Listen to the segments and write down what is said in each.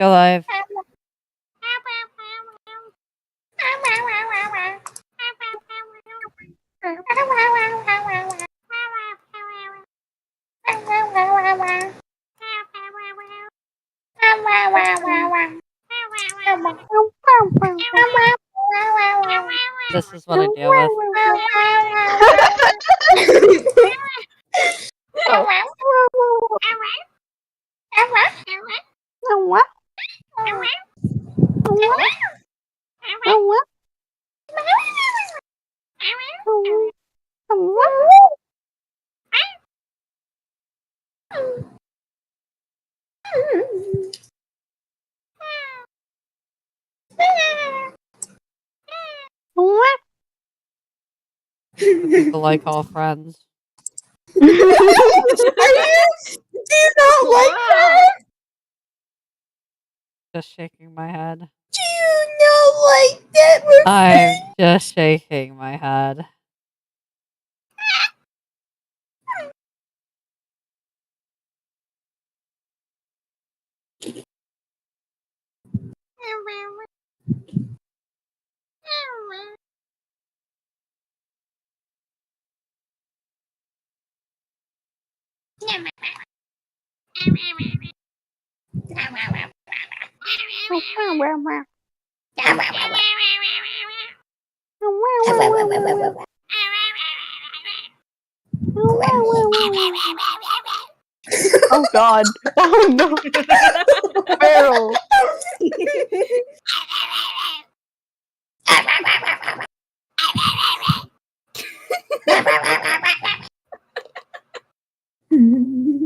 Go live. This is what I deal with. The people I call friends. Do you not like that? Just shaking my head. Do you not like that? I'm just shaking my head. Oh God! Oh no! Feral!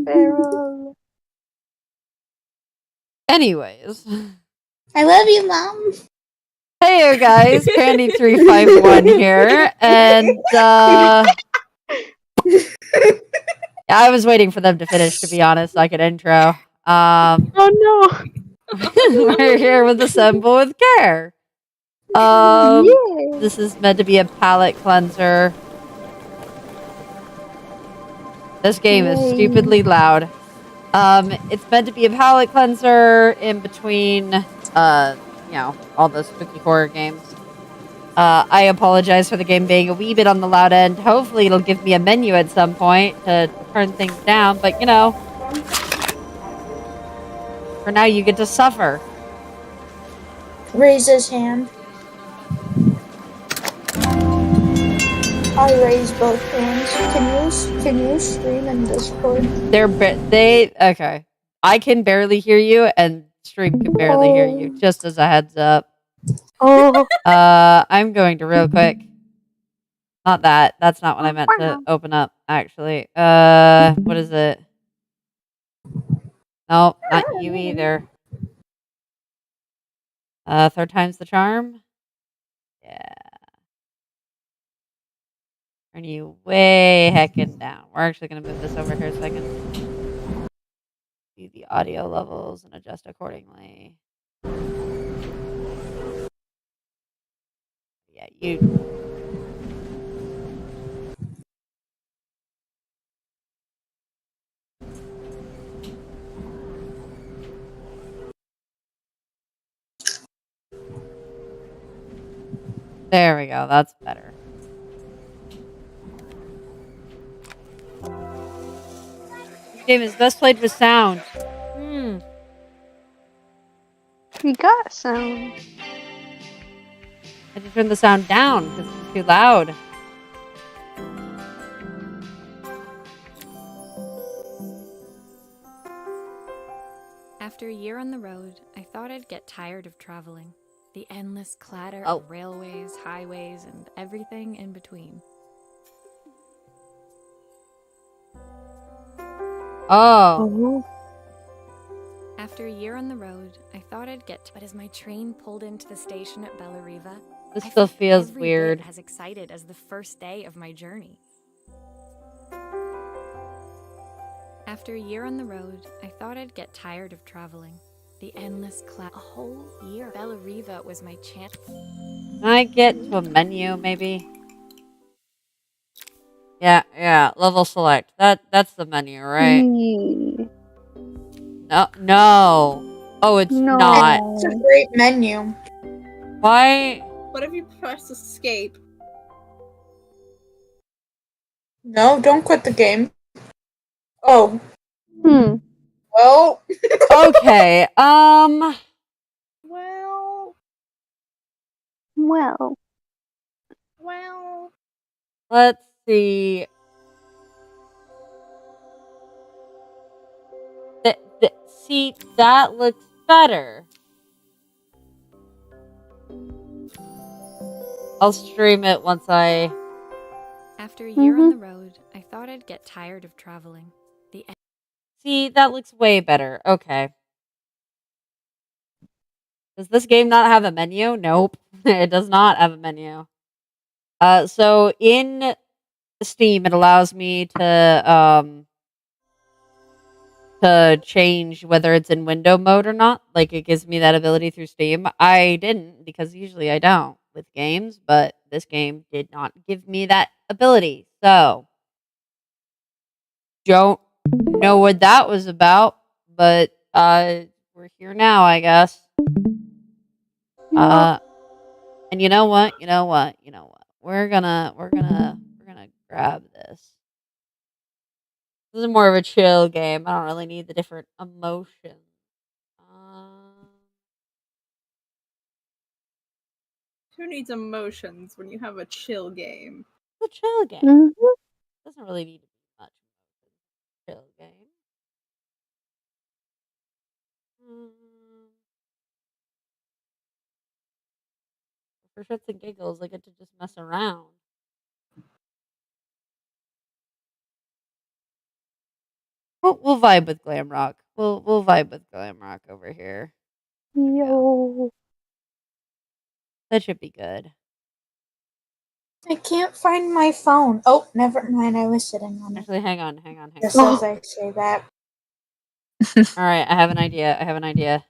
Feral! Anyways. I love you, Mom. Hey you guys, Candy351 here, and I was waiting for them to finish, to be honest, so I could intro. Oh no! We're here with Assemble with Care. Yay. This is meant to be a palate cleanser. This game is stupidly loud. It's meant to be a palate cleanser in between, all those spooky horror games. I apologize for the game being a wee bit on the loud end. Hopefully it'll give me a menu at some point to turn things down, but for now you get to suffer. Raise his hand. I raise both hands. Can you stream in Discord? Okay. I can barely hear you, and stream can barely hear you. Just as a heads up. Oh. I'm going to real quick. Not that. That's not what I meant to open up. Actually, what is it? Nope, not you either. Third time's the charm. Yeah. Turn you way heckin' down. We're actually gonna move this over here so I can see the audio levels and adjust accordingly. Yeah, you. There we go. That's better. This game is best played with sound. We got sound. I had to turn the sound down because it's too loud. After a year on the road, I thought I'd get tired of traveling. The endless clatter of railways, highways, and everything in between. Oh. After a year on the road, I thought I'd get but as my train pulled into the station at Bellariva, This still feels weird. As excited as the first day of my journey. After a year on the road, I thought I'd get tired of traveling. The endless a whole year. Bellariva was my chance. Can I get to a menu, maybe? Yeah. Level select. That's the menu, right? No. Oh, it's No. not. It's a great menu. Why? What if you press escape? No, don't quit the game. Oh, Hmm. well. Okay. Well, Well. Let's see. See, that looks better. I'll stream it once I. After a year on the road, I thought I'd get tired of traveling. See, that looks way better. Okay. Does this game not have a menu? Nope. It does not have a menu. So in Steam, it allows me to change whether it's in window mode or not. Like, it gives me that ability through Steam. I didn't, because usually I don't with games, but this game did not give me that ability. So, don't know what that was about, but we're here now, I guess. And you know what? We're gonna grab this. This is more of a chill game. I don't really need the different emotions. who needs emotions when you have a chill game? It's a chill game. Mm-hmm. Doesn't really need to be much. Chill game. For shits and giggles, I get to just mess around. We'll vibe with glam rock. We'll vibe with glam rock over here. Yo. That should be good. I can't find my phone. Oh, never mind. I was sitting on it. Actually, hang on. Just as I say that. All right, I have an idea.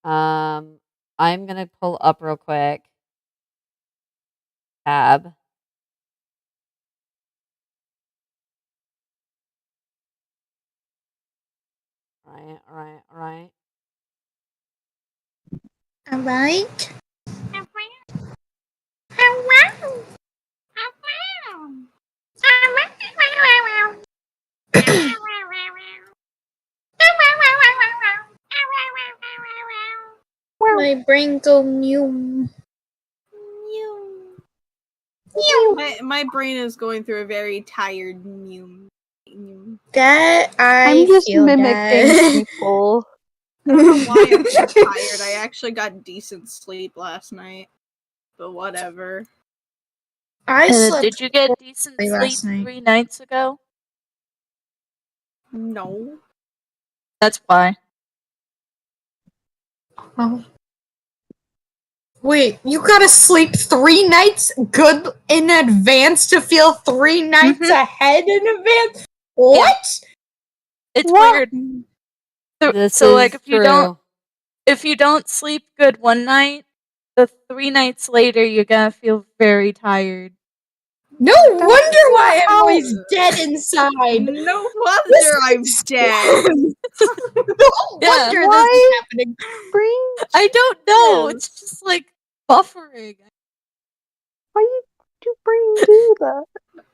I'm gonna pull up real quick. Tab. All right. All right. My brain go mew. My brain is going through a very tired mew. That I'm just feel mimicking that. people. I don't know why I'm so tired. I actually got decent sleep last night. But whatever. I slept Did you get decent poorly sleep last night. 3 nights ago? No. That's why. Oh. Wait, you gotta sleep 3 nights good in advance to feel 3 nights ahead in advance? What? It's What? weird. This So is like true. if you don't sleep good one night, the 3 nights later you're gonna feel very tired. No That's wonder why I'm how- always dead inside. No wonder I'm dead. No Yeah. wonder this Why? is happening. Brain? I don't know. Yes. It's just like buffering. Why do brain do that?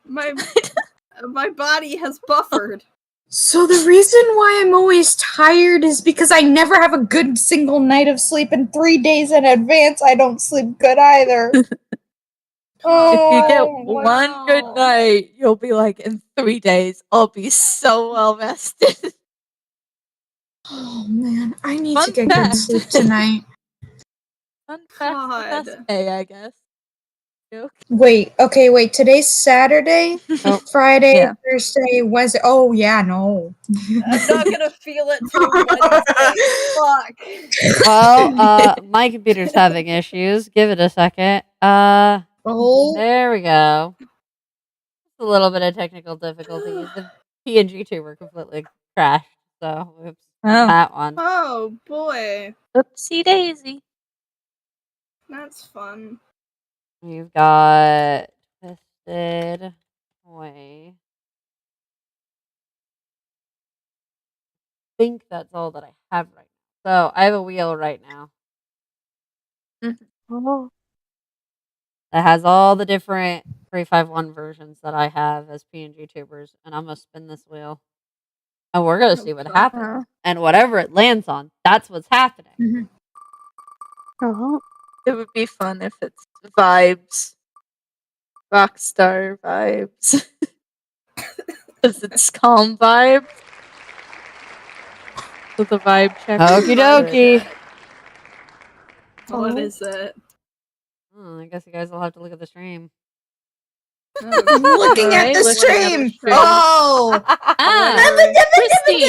My body has buffered. So the reason why I'm always tired is because I never have a good single night of sleep, and 3 days in advance I don't sleep good either. If you get Oh, one good wow. night, you'll be like, in 3 days, I'll be so well rested. oh man, I need Fun to get fact. good sleep tonight. Fun fact's the best God. day, I guess. Joke. Wait, today's Saturday, Oh. Friday, Yeah. Thursday, Wednesday. Oh yeah, no. I'm not gonna feel it till Wednesday. Fuck. Well, my computer's having issues. Give it a second. Oh, There we go. Just a little bit of technical difficulties. The PNG2 were completely crashed. So, oops. Oh. That one. Oh boy. Oopsie daisy. That's fun. We've got Twisted Toy. think that's all that I have right now. So I have a wheel right now Oh, that has all the different 351 versions that I have as PNG tubers, and I'm gonna spin this wheel, and we're gonna see what God. happens. And whatever it lands on, that's what's happening. oh. It would be fun if it's vibes. Rockstar vibes. Because it's calm vibes. So the vibe check. Okie dokie. What Oh. is it? I guess you guys will have to look at the stream. Looking at Alright, the looking at stream. the stream. Oh. Christy!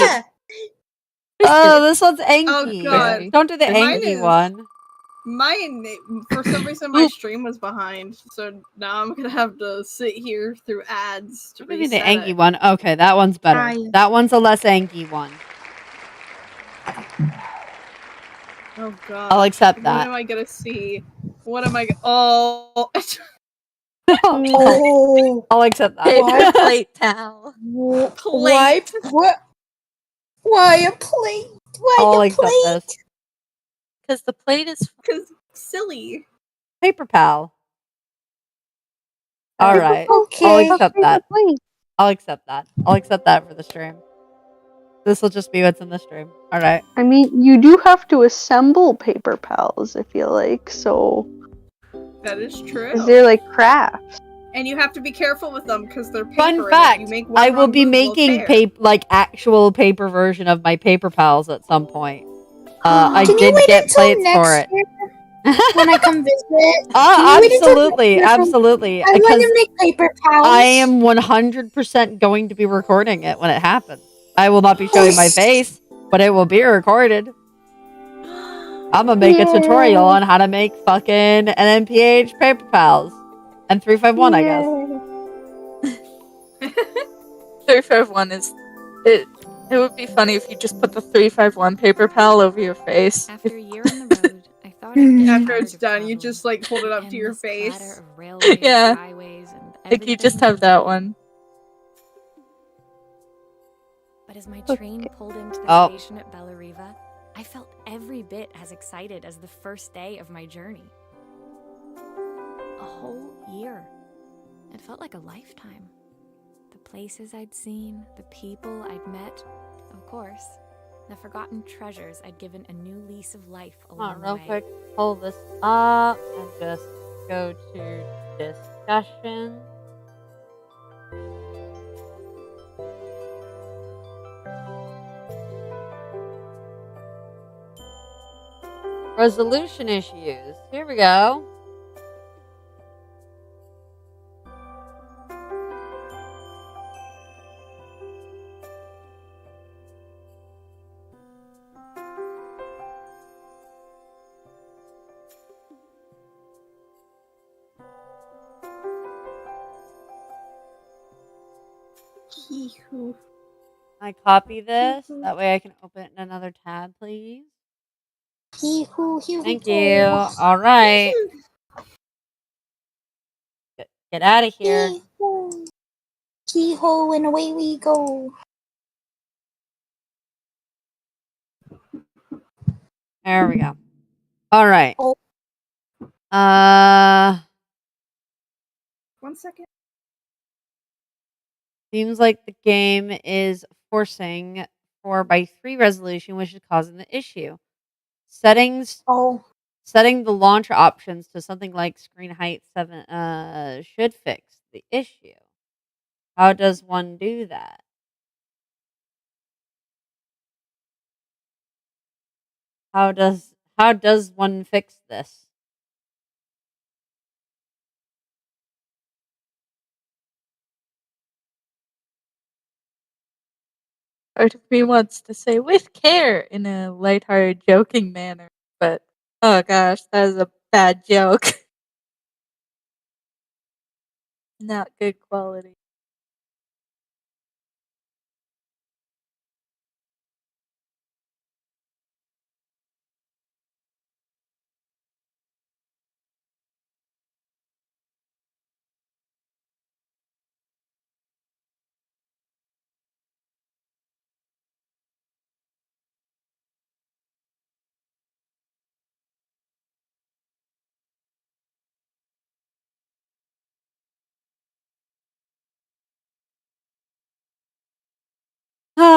Oh, this one's Oh, Enki. God. Don't do the Mine Enki is- one. Mine, for some reason, my stream was behind, so now I'm gonna have to sit here through ads to Give me the reset Enki it. one. Okay, that one's better. Hi. That one's a less Enki one. Oh God. I'll accept What that. am I gonna see? What am I? Oh. Oh. I'll accept that. Paper plate towel. Why? What? Why a plate? Why I'll a accept plate? this. Because the plate is. Because silly. Paper pal. All right. I'll Okay. accept that. Wait. I'll accept that. I'll accept that for the stream. This will just be what's in the stream. All right. I mean, you do have to assemble paper pals, I feel like, so. That is true. Because they're like crafts. And you have to be careful with them because they're paper. Fun and if fact: you make one I will wrong be move, they'll making tear. actual paper version of my paper pals at some point. I Can you did wait get until plates for next it. year when I come visit? Can you wait until Absolutely, next year? absolutely. I want Because to make paper pals. I am 100% going to be recording it when it happens. I will not be showing my face, but it will be recorded. I'm gonna make a tutorial on how to make fucking NMPH paper pals. And 351, I guess. 351 is. It would be funny if you just put the 351 paper pal over your face. After a year on the road, I thought I'd get After tired it's of done, you traveling. just like hold it up The to your endless clatter face. of railways, Yeah. highways, and Like you just everything have that one. But as my train pulled into the Oh. station at Bellariva, I felt every bit as excited as the first day of my journey. A whole year. It felt like a lifetime. The places I'd seen, the people I'd met, of course, the forgotten treasures I'd given a new lease of life Come along on, the real way. quick. Pull this up and just go to discussion. Resolution issues. Here we go. I copy this. That way I can open it in another tab, please. Thank you. All right. Get out of here. Keyhole, and away we go. There we go. All right. Oh. 1 second. Seems like the game is forcing 4x3 resolution, which is causing the issue. Setting the launcher options to something like screen height 7 should fix the issue. How does one do that? How does one fix this? Part of me wants to say with care in a lighthearted, joking manner, but oh gosh, that is a bad joke. Not good quality.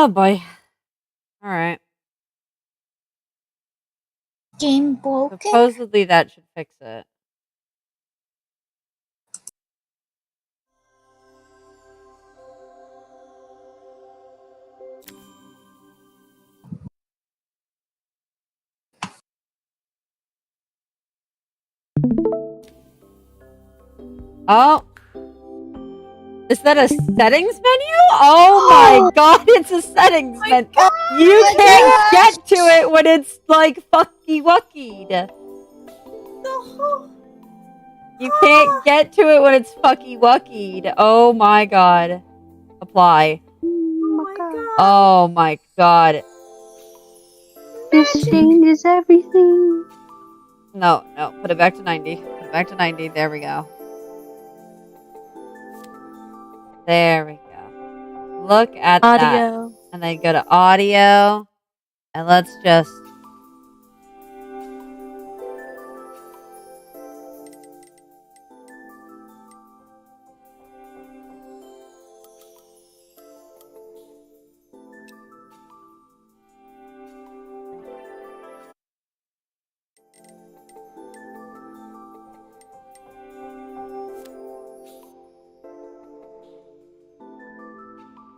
Oh boy. All right. Game broken? Supposedly that should fix it. Oh. Is that a settings menu? Oh my god, it's a settings menu. You can't get to it when it's like fucky wuckied. You can't get to it when it's fucky wuckied. Oh my god. Apply. Oh my god. Oh my god. This changes everything. No, put it back to 90. Put it back to 90. There we go. There we go. Look at that. Audio. And then go to audio. And let's just...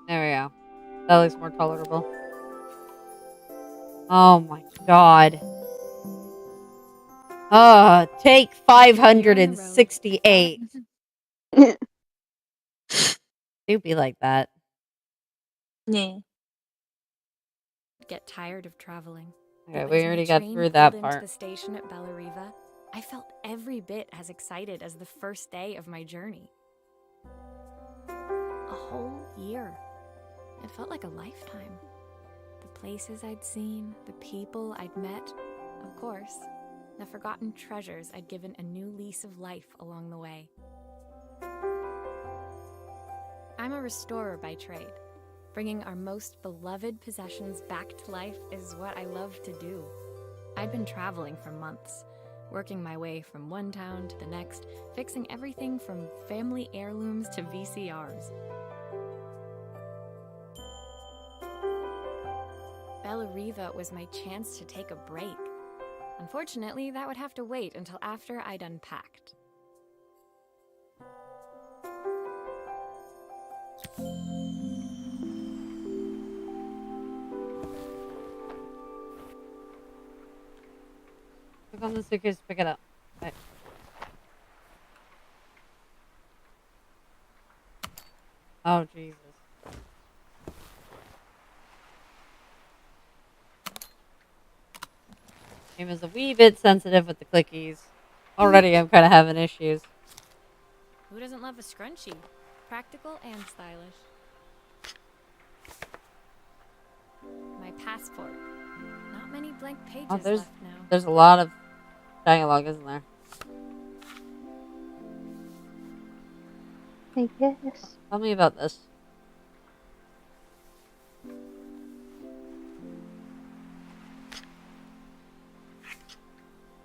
There we go. That looks more tolerable. Oh my god. Take 568. Do be like that. Yeah. Get tired of traveling. Okay, But we as my already got train through that pulled into part. the station at Bellariva, I felt every bit as excited as the first day of my journey. A whole year. It felt like a lifetime. The places I'd seen, the people I'd met, of course, the forgotten treasures I'd given a new lease of life along the way. I'm a restorer by trade. Bringing our most beloved possessions back to life is what I love to do. I'd been traveling for months, working my way from one town to the next, fixing everything from family heirlooms to VCRs. Bellariva was my chance to take a break. Unfortunately, that would have to wait until after I'd unpacked. Click on the suitcase, pick it up. Okay. Oh, Jesus. Game is a wee bit sensitive with the clickies. Already I'm kind of having issues. Who doesn't love a scrunchie? Practical and stylish. My passport. Not many blank pages Oh, left now. there's a lot of dialogue, isn't there? I guess. Tell me about this.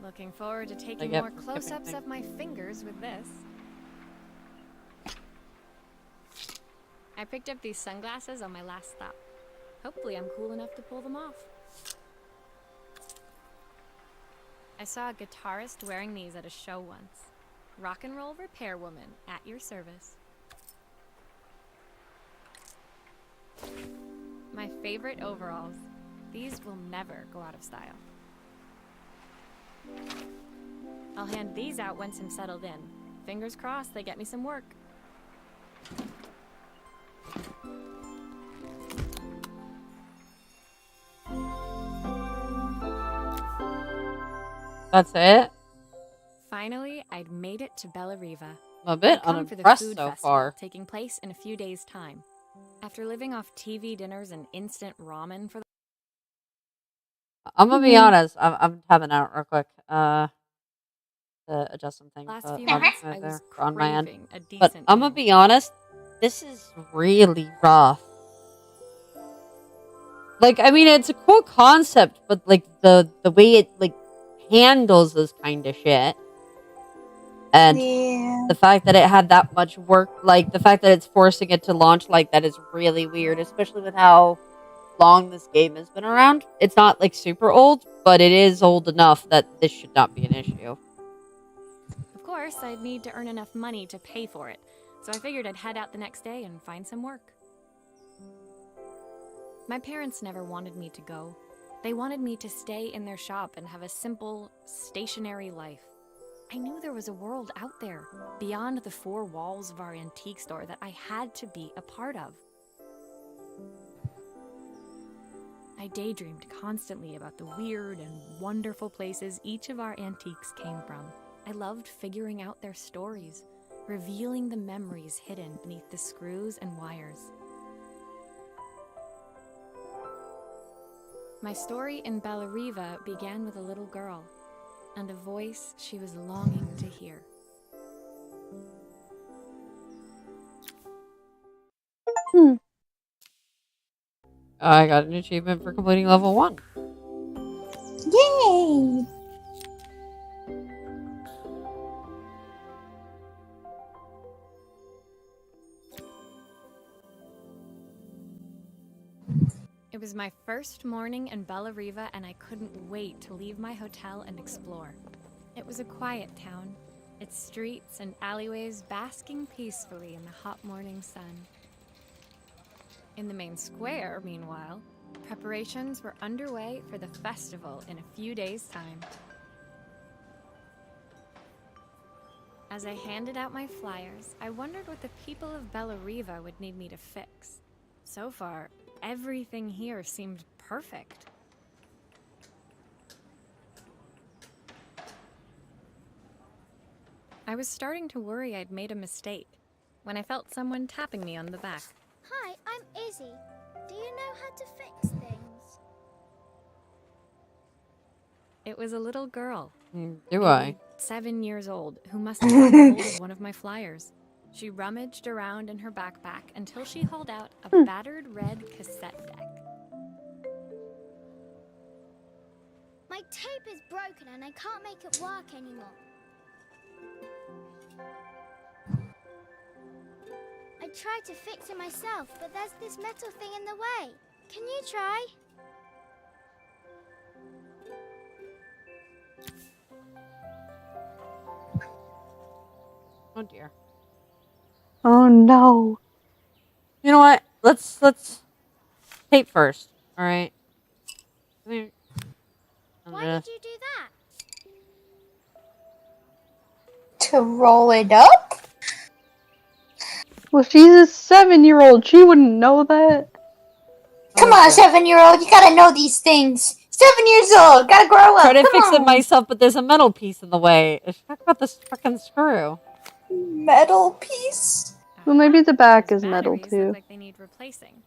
Looking forward to taking get more for skipping close-ups things. of my fingers with this. I picked up these sunglasses on my last stop. Hopefully I'm cool enough to pull them off. I saw a guitarist wearing these at a show once. Rock and roll repair woman at your service. My favorite overalls. These will never go out of style. I'll hand these out once I'm settled in. Fingers crossed they get me some work. That's it? Finally, I'd made it to Bellariva. I'm a bit I'd come for the unimpressed food so festival, far. taking place in a few days' time. After living off TV dinners and instant ramen for I'm gonna be honest. I'm tabbing out real quick. To adjust some things. last few on- months, right I there, was on my end. craving a decent But I'm gonna meal. be honest. This is really rough. Like, I mean, it's a cool concept, but like the way it like handles this kind of shit, and Yeah. the fact that it had that much work, like the fact that it's forcing it to launch like that is really weird, especially with how long this game has been around. It's not like super old, but it is old enough that this should not be an issue. Of course, I'd need to earn enough money to pay for it, so I figured I'd head out the next day and find some work. My parents never wanted me to go. They wanted me to stay in their shop and have a simple, stationary life. I knew there was a world out there, beyond the four walls of our antique store, that I had to be a part of. I daydreamed constantly about the weird and wonderful places each of our antiques came from. I loved figuring out their stories, revealing the memories hidden beneath the screws and wires. My story in Bellariva began with a little girl and a voice she was longing to hear. I got an achievement for completing level 1. Yay! It was my first morning in Bellariva, and I couldn't wait to leave my hotel and explore. It was a quiet town, its streets and alleyways basking peacefully in the hot morning sun. In the main square, meanwhile, preparations were underway for the festival in a few days' time. As I handed out my flyers, I wondered what the people of Bellariva would need me to fix. So far, everything here seemed perfect. I was starting to worry I'd made a mistake when I felt someone tapping me on the back. Hi, I'm Izzy. Do you know how to fix things? It was a little girl, Do I? 7 years old, who must have gotten hold of one of my flyers. She rummaged around in her backpack until she hauled out a battered red cassette deck. My tape is broken and I can't make it work anymore. I tried to fix it myself, but there's this metal thing in the way. Can you try? Oh dear. Oh no. You know what? Let's tape first. All right. I'm Why gonna- did you do that? To roll it up? Well, she's a 7-year-old. She wouldn't know that. Come Oh, on, dear. 7-year-old. You gotta know these things. 7 years old. Gotta grow up. Try to Come fix it on. myself, but there's a metal piece in the way. Talk about this fucking screw. Metal piece? Well, maybe the back Those is metal batteries too. look like they need replacing.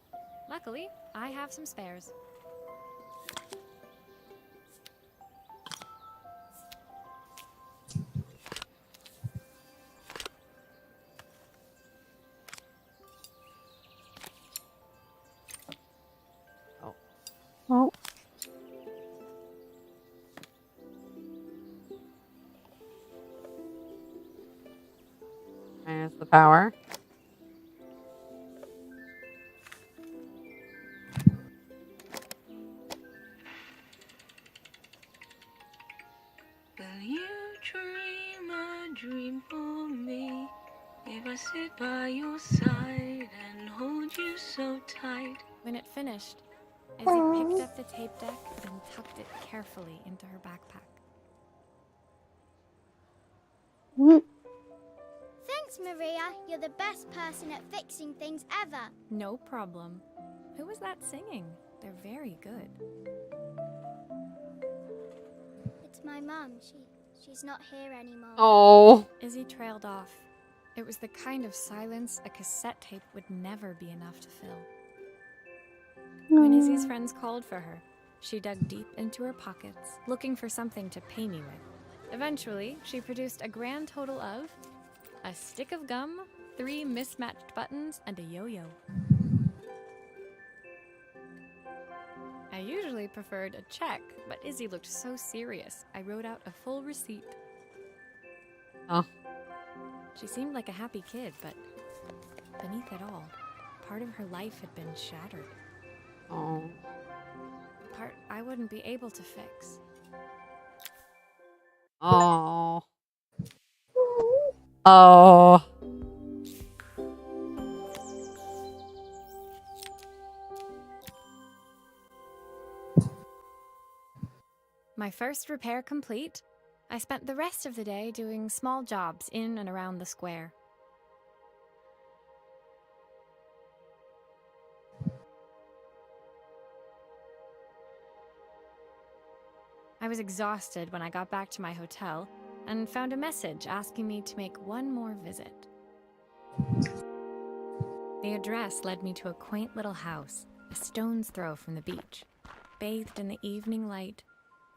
Luckily, I have some spares. Oh, Minus the power. Will you dream a dream for me? If I sit by your side and hold you so tight. When it finished, Izzy picked up the tape deck and tucked it carefully into her backpack. Thanks, Maria. You're the best person at fixing things ever. No problem. Who was that singing? They're very good. It's my mum. She's not here anymore. Oh. Izzy trailed off. It was the kind of silence a cassette tape would never be enough to fill. When Izzy's friends called for her, she dug deep into her pockets, looking for something to pay me with. Eventually, she produced a grand total of a stick of gum, 3 mismatched buttons, and a yo-yo. I usually preferred a check, but Izzy looked so serious, I wrote out a full receipt. Oh. She seemed like a happy kid, but beneath it all, part of her life had been shattered. Oh. Part I wouldn't be able to fix. Oh. Oh. My first repair complete, I spent the rest of the day doing small jobs in and around the square. I was exhausted when I got back to my hotel and found a message asking me to make one more visit. The address led me to a quaint little house, a stone's throw from the beach. Bathed in the evening light,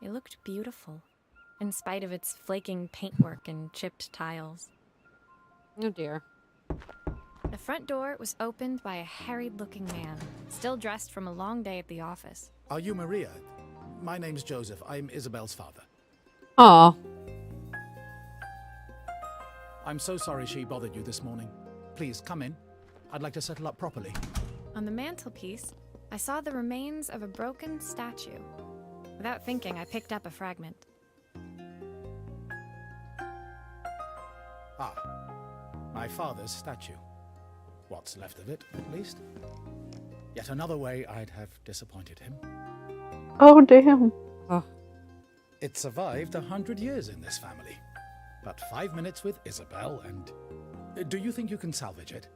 it looked beautiful, in spite of its flaking paintwork and chipped tiles. Oh dear. The front door was opened by a harried-looking man, still dressed from a long day at the office. Are you Maria? My name's Joseph. I'm Isabel's father. Oh. I'm so sorry she bothered you this morning. Please, come in. I'd like to settle up properly. On the mantelpiece, I saw the remains of a broken statue. Without thinking, I picked up a fragment. Ah, my father's statue. What's left of it, at least. Yet another way I'd have disappointed him. Oh, damn. Oh. It survived 100 years in this family. But 5 minutes with Isabel and... Do you think you can salvage it?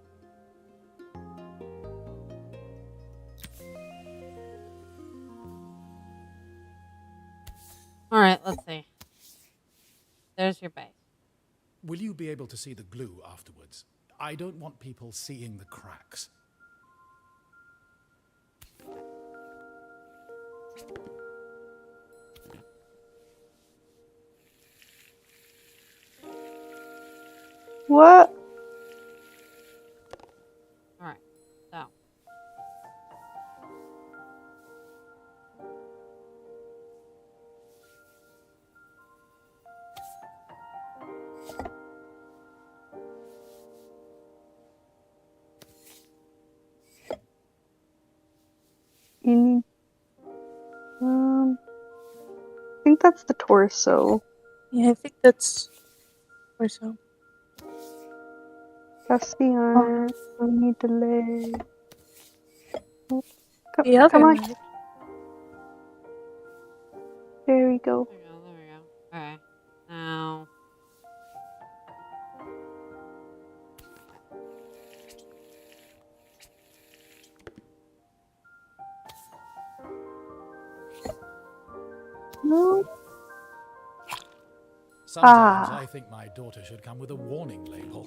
Alright, let's see. There's your base. Will you be able to see the glue afterwards? I don't want people seeing the cracks. What? Alright, so. You need... I think that's the torso. Yeah, I think that's torso. That's the arm. We need the leg. The other Come on. leg. There we go. There we go, there we go. Alright. Now. No. Sometimes Ah. I think my daughter should come with a warning label.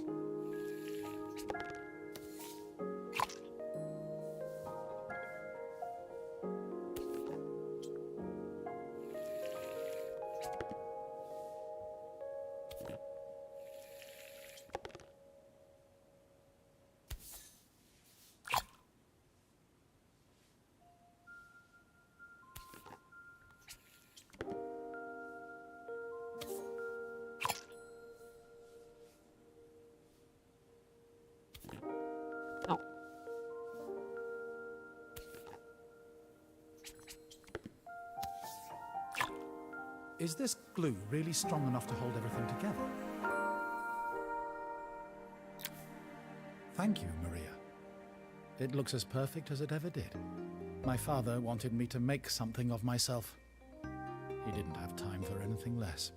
Oh. Is this glue really strong enough to hold everything together? Thank you, Maria. It looks as perfect as it ever did. My father wanted me to make something of myself. He didn't have time for anything less.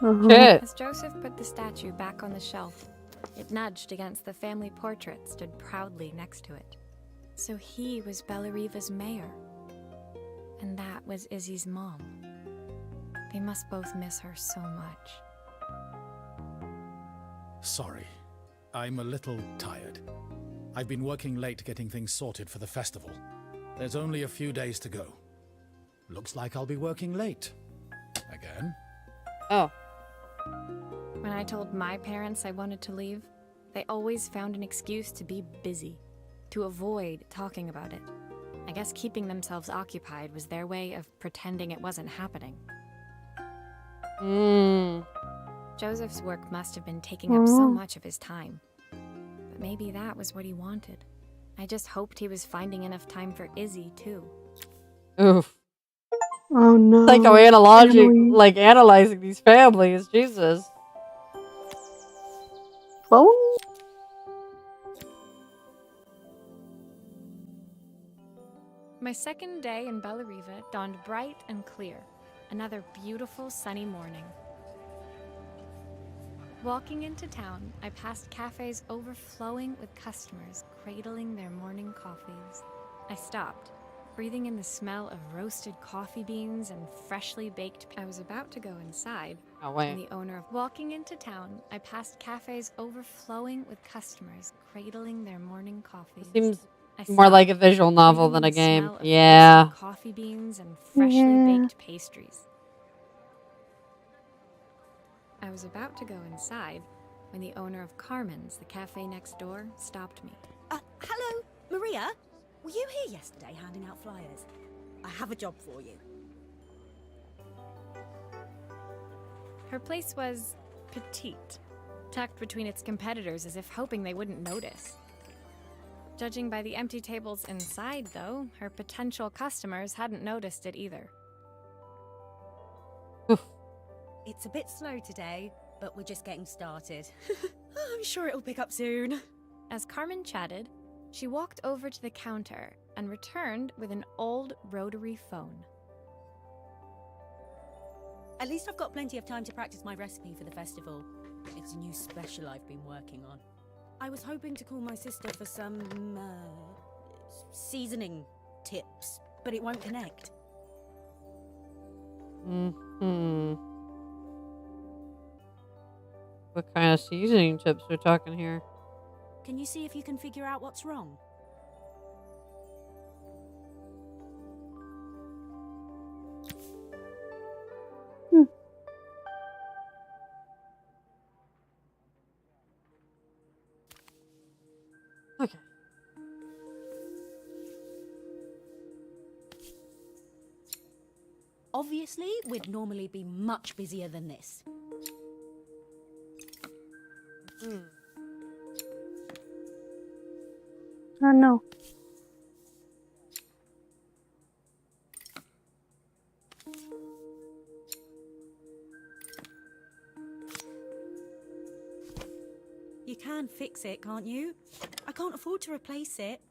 Shit. As Joseph put the statue back on the shelf, it nudged against the family portrait stood proudly next to it. So he was Bellariva's mayor. And that was Izzy's mom. They must both miss her so much. Sorry, I'm a little tired. I've been working late getting things sorted for the festival. There's only a few days to go. Looks like I'll be working late. Again? Oh. When I told my parents I wanted to leave, they always found an excuse to be busy, to avoid talking about it. I guess keeping themselves occupied was their way of pretending it wasn't happening. Joseph's work must have been taking up so much of his time. But maybe that was what he wanted. I just hoped he was finding enough time for Izzy, too. Oof. Oh no. Analyzing these families. Jesus. Phone? My second day in Bellariva dawned bright and clear. Another beautiful sunny morning. Walking into town, I passed cafes overflowing with customers cradling their morning coffees. I stopped, breathing in the smell of roasted coffee beans and freshly baked. I was about to go inside when the owner of walking into town, I passed cafes overflowing with customers cradling their morning coffees. Seems I more like a stopped, visual novel breathing than in a the game. smell of Yeah. roasted coffee beans and freshly baked pastries. I was about to go inside when the owner of Carmen's, the cafe next door, stopped me. Hello, Maria? Were you here yesterday handing out flyers? I have a job for you. Her place was petite, tucked between its competitors as if hoping they wouldn't notice. Judging by the empty tables inside, though, her potential customers hadn't noticed it either. It's a bit slow today, but we're just getting started. I'm sure it'll pick up soon. As Carmen chatted, she walked over to the counter and returned with an old rotary phone. At least I've got plenty of time to practice my recipe for the festival. It's a new special I've been working on. I was hoping to call my sister for some, seasoning tips, but it won't connect. What kind of seasoning tips we're talking here? Can you see if you can figure out what's wrong? Okay. Obviously, we'd normally be much busier than this. Oh no. You can fix it, can't you? I can't afford to replace it.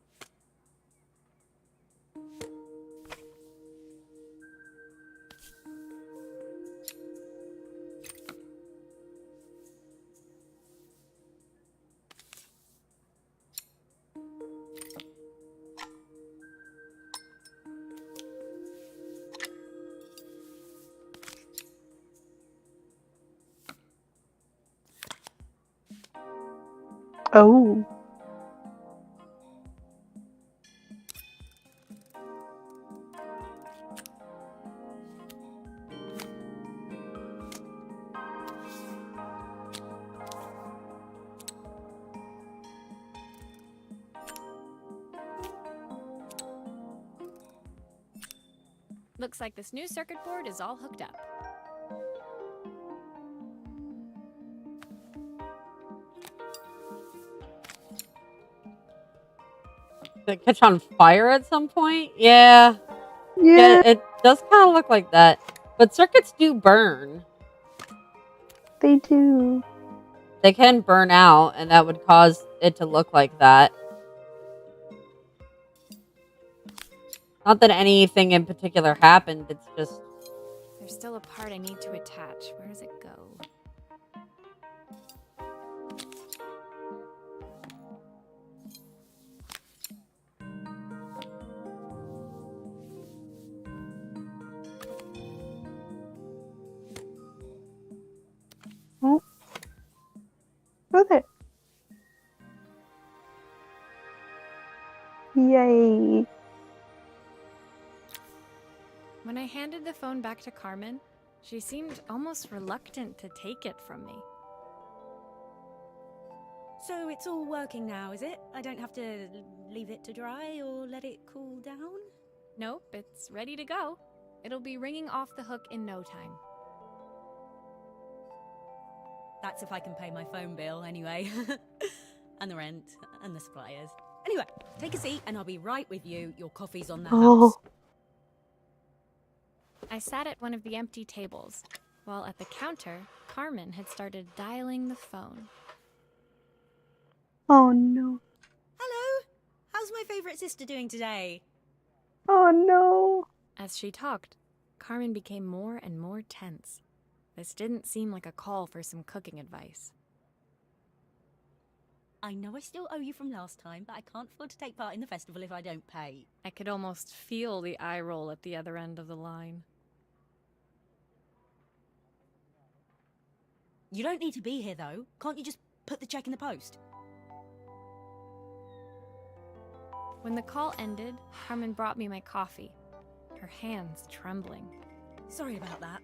Oh. Looks like this new circuit board is all hooked up. Did it catch on fire at some point? Yeah. Yeah. It does kind of look like that. But circuits do burn. They do. They can burn out, and that would cause it to look like that. Not that anything in particular happened, it's just... There's still a part I need to attach. Where does it go? Oh. Oh there. Yay. When I handed the phone back to Carmen, she seemed almost reluctant to take it from me. So it's all working now, is it? I don't have to leave it to dry or let it cool down? Nope, it's ready to go. It'll be ringing off the hook in no time. That's if I can pay my phone bill, anyway. and the rent, and the suppliers. Anyway, take a seat and I'll be right with you. Your coffee's on the Oh. house. I sat at one of the empty tables, while at the counter, Carmen had started dialing the phone. Oh no. Hello! How's my favourite sister doing today? Oh no. As she talked, Carmen became more and more tense. This didn't seem like a call for some cooking advice. I know I still owe you from last time, but I can't afford to take part in the festival if I don't pay. I could almost feel the eye roll at the other end of the line. You don't need to be here, though. Can't you just put the check in the post? When the call ended, Carmen brought me my coffee, her hands trembling. Sorry about that.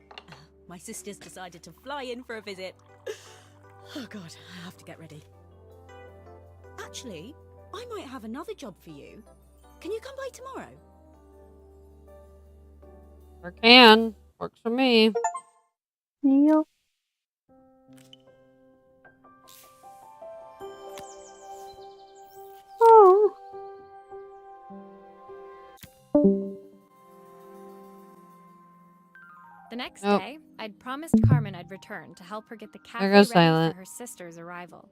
My sister's decided to fly in for a visit. Oh god, I have to get ready. Actually, I might have another job for you. Can you come by tomorrow? Or can. Works for me. Yep. Oh. The next Nope. day, I'd promised Carmen I'd return to help her get the cafe There ready goes silent. for her sister's arrival.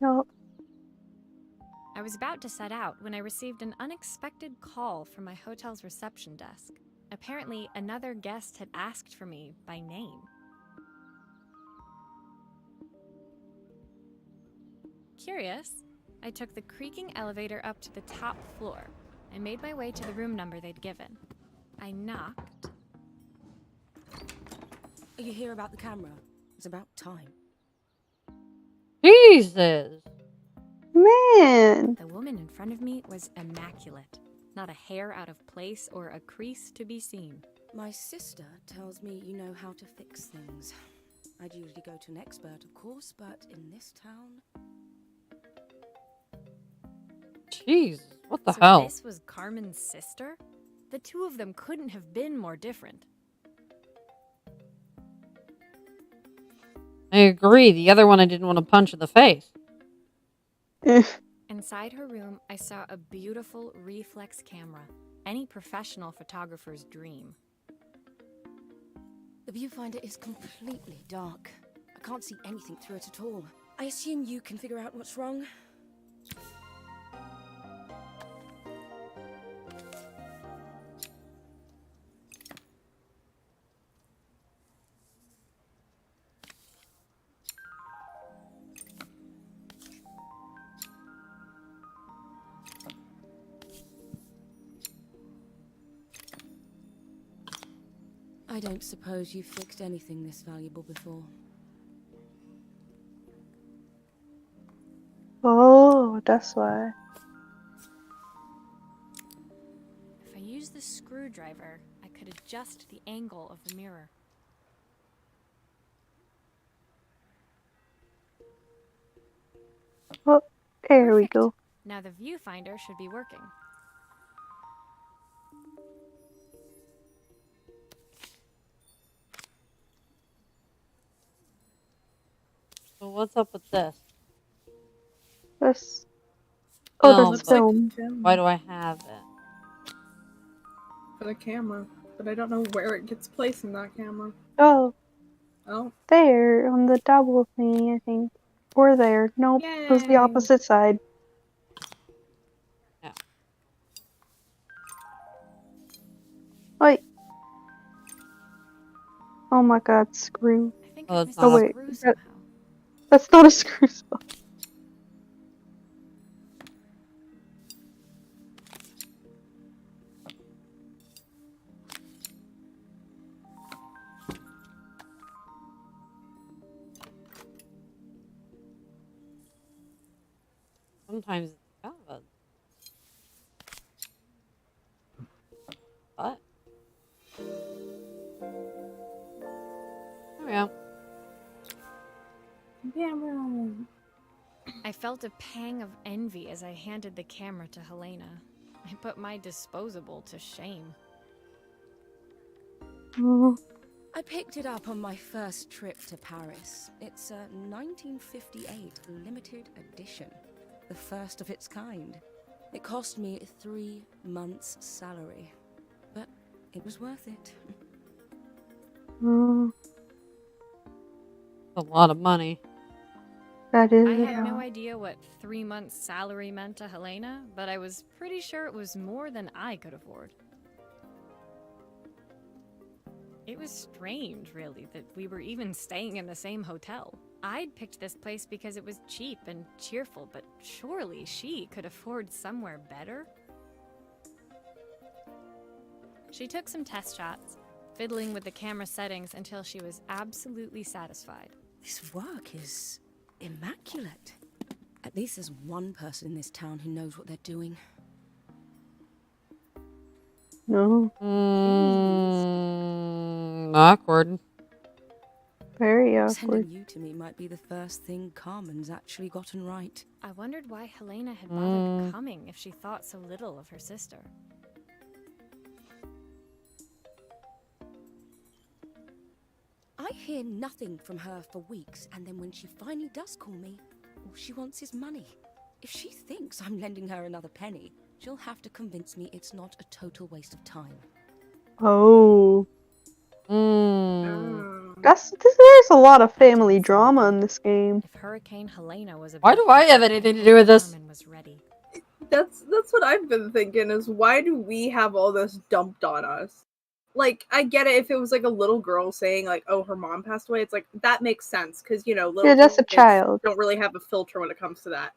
Yep. I was about to set out when I received an unexpected call from my hotel's reception desk. Apparently, another guest had asked for me by name. Curious, I took the creaking elevator up to the top floor and made my way to the room number they'd given. I knocked. Are you here about the camera? It's about time. Jesus. Man. The woman in front of me was immaculate. Not a hair out of place or a crease to be seen. My sister tells me you know how to fix things. I'd usually go to an expert, of course, but in this town... Jeez. What the So hell? this was Carmen's sister? The two of them couldn't have been more different. I agree. The other one I didn't want to punch in the face. Inside her room, I saw a beautiful reflex camera. Any professional photographer's dream. The viewfinder is completely dark. I can't see anything through it at all. I assume you can figure out what's wrong? I don't suppose you've fixed anything this valuable before. Oh, that's why. If I used the screwdriver, I could adjust the angle of the mirror. Oh, there we Perfect. go. Now the viewfinder should be working. So what's up with this? That's oh, Film, that's but film. why do I have it? For the camera. But I don't know where it gets placed in that camera. Oh, Oh. there on the double thingy, I think. Or there. Nope, it was the Yay. opposite side. Yeah. Wait. Oh my god, screw. I think Oh, I that's missed not Oh a wait, screw that- somehow. that's not a screw spot. Sometimes it's kind of a... What? There we go. Camera. I felt a pang of envy as I handed the camera to Helena. I put my disposable to shame. Oh, I picked it up on my first trip to Paris. It's a 1958 limited edition, the first of its kind. It cost me 3 months' salary, but it was worth it. A lot of money. That is. I had no idea what 3 months' salary meant to Helena, but I was pretty sure it was more than I could afford. It was strange, really, that we were even staying in the same hotel. I'd picked this place because it was cheap and cheerful, but surely she could afford somewhere better? She took some test shots, fiddling with the camera settings until she was absolutely satisfied. This work is immaculate. At least there's one person in this town who knows what they're doing. No. Awkward. Very awkward. Sending you to me might be the first thing Carmen's actually gotten right. I wondered why Helena had bothered coming if she thought so little of her sister. I hear nothing from her for weeks, and then when she finally does call me, all she wants is money. If she thinks I'm lending her another penny, she'll have to convince me it's not a total waste of time. Oh. There's a lot of family drama in this game. If Hurricane Helena was Why do I have anything to do with this? Carmen was ready. That's what I've been thinking is why do we have all this dumped on us? Like, I get it if it was like a little girl saying like, oh, her mom passed away. It's like, that makes sense because, you know, little Just a kids child. don't really have a filter when it comes to that.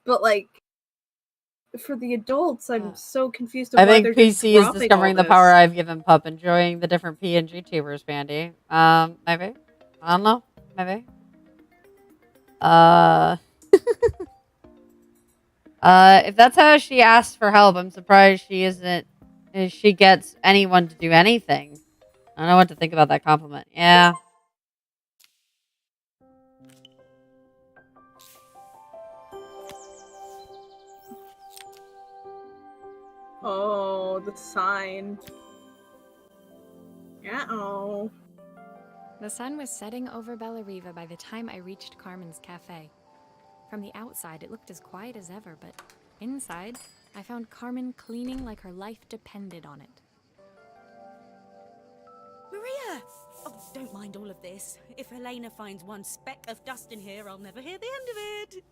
But like, for the adults, I'm so confused. I Why think they're just PC is dropping discovering all the power this. I've given Pup, enjoying the different PNG tubers, Bandy. Maybe. I don't know. Maybe. If that's how she asks for help, I'm surprised she isn't. If she gets anyone to do anything. I don't know what to think about that compliment. Yeah. Oh, the sign. Uh-oh. The sun was setting over Bellariva by the time I reached Carmen's cafe. From the outside, it looked as quiet as ever, but inside, I found Carmen cleaning like her life depended on it. Maria! Oh, don't mind all of this. If Helena finds one speck of dust in here, I'll never hear the end of it.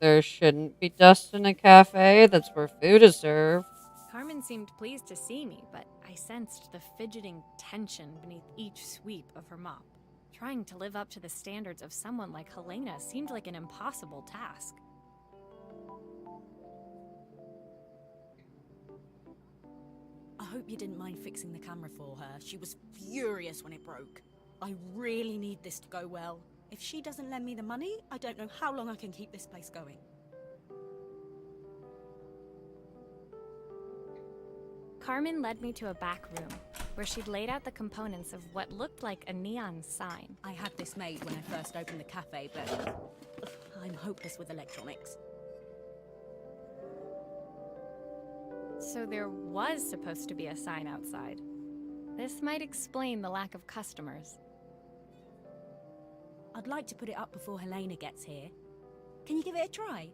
There shouldn't be dust in a cafe. That's where food is served. Carmen seemed pleased to see me, but I sensed the fidgeting tension beneath each sweep of her mop. Trying to live up to the standards of someone like Helena seemed like an impossible task. I hope you didn't mind fixing the camera for her. She was furious when it broke. I really need this to go well. If she doesn't lend me the money, I don't know how long I can keep this place going. Carmen led me to a back room, where she'd laid out the components of what looked like a neon sign. I had this made when I first opened the cafe, but I'm hopeless with electronics. So there was supposed to be a sign outside. This might explain the lack of customers. I'd like to put it up before Helena gets here. Can you give it a try?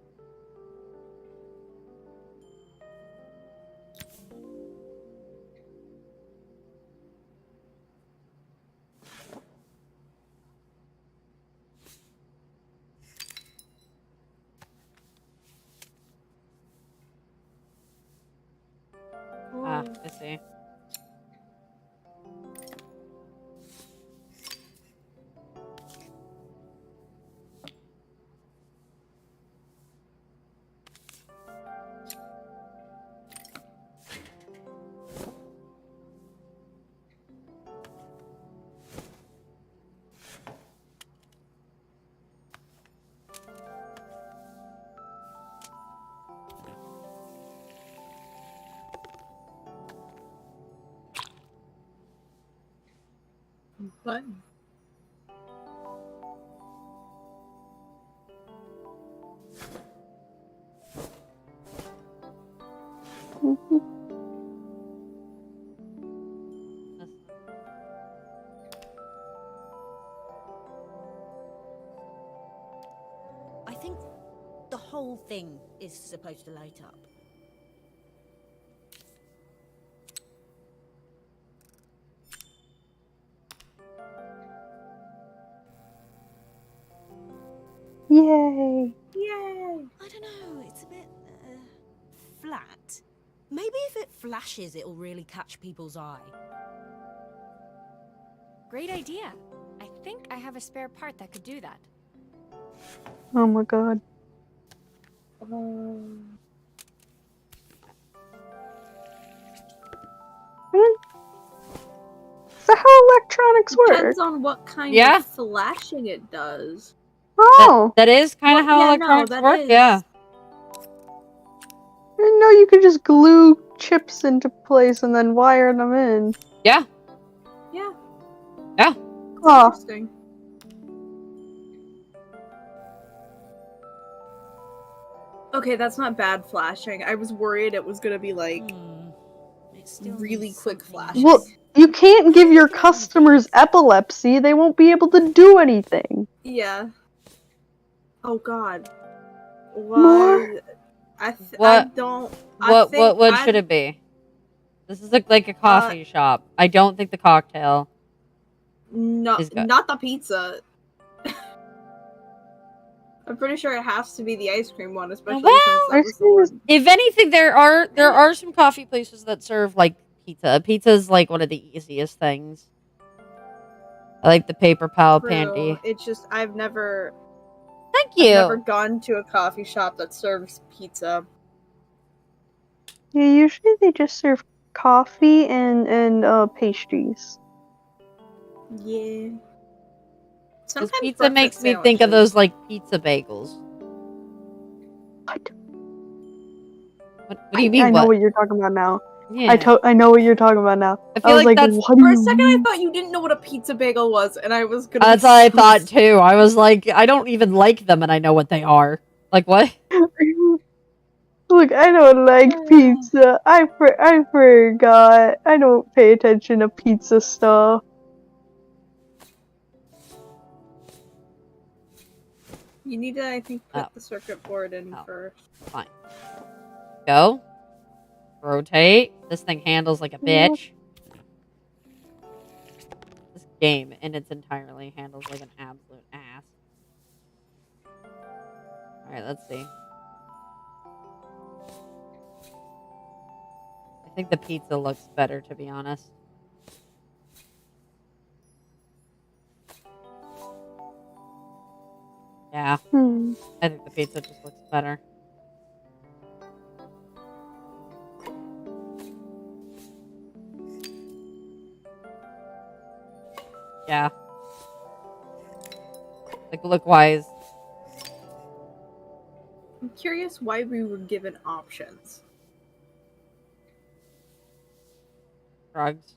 Ah, I see. Button. whole thing is supposed to light up. Yay. Yay! I don't know, it's a bit flat. Maybe if it flashes, it'll really catch people's eye. Great idea. I think I have a spare part that could do that. Oh my god. So how electronics Depends work? on what kind Yeah. of flashing it does. Oh, That is kind of Well, how yeah, no, electronics that work. is. Yeah. I didn't know you could just glue chips into place and then wire them in. Yeah. Yeah. Yeah. It's Huh. interesting. Okay, that's not bad flashing. I was worried it was gonna be like It still really needs quick something flashes. Well, you can't give your customers epilepsy. They won't be able to do anything. Yeah. Oh god. More? I What? don't. What should it be? This is like a coffee shop. I don't think the cocktail is good. Not the pizza. I'm pretty sure it has to be the ice cream one, especially since that was the one. If anything, there are some coffee places that serve like pizza. Pizza is like one of the easiest things. I like the paper pal pandy. It's just I've never. Thank I've you. never gone to a coffee shop that serves pizza. Yeah, usually they just serve coffee and pastries. Yeah. Because Sometimes pizza makes breakfast me think of those sandwiches. like pizza bagels. What do you mean? I know What? what you're talking about now. Yeah. I know what you're talking about now. I feel was like like, that's what do For a you second, I mean? thought you didn't know what a pizza bagel was, and I was gonna. That's what I thought too. I was like, I don't even like them, and I know what they are. Like what? Look, I don't like pizza. I forgot. I don't pay attention to pizza stuff. You need to, I think, put the circuit board in first. Fine. Go. Rotate. This thing handles like a bitch. This game in its entirely handles like an absolute ass. Alright, let's see. I think the pizza looks better, to be honest. Yeah. I think the pizza just looks better. Yeah. Like, look-wise. I'm curious why we were given options. Drugs.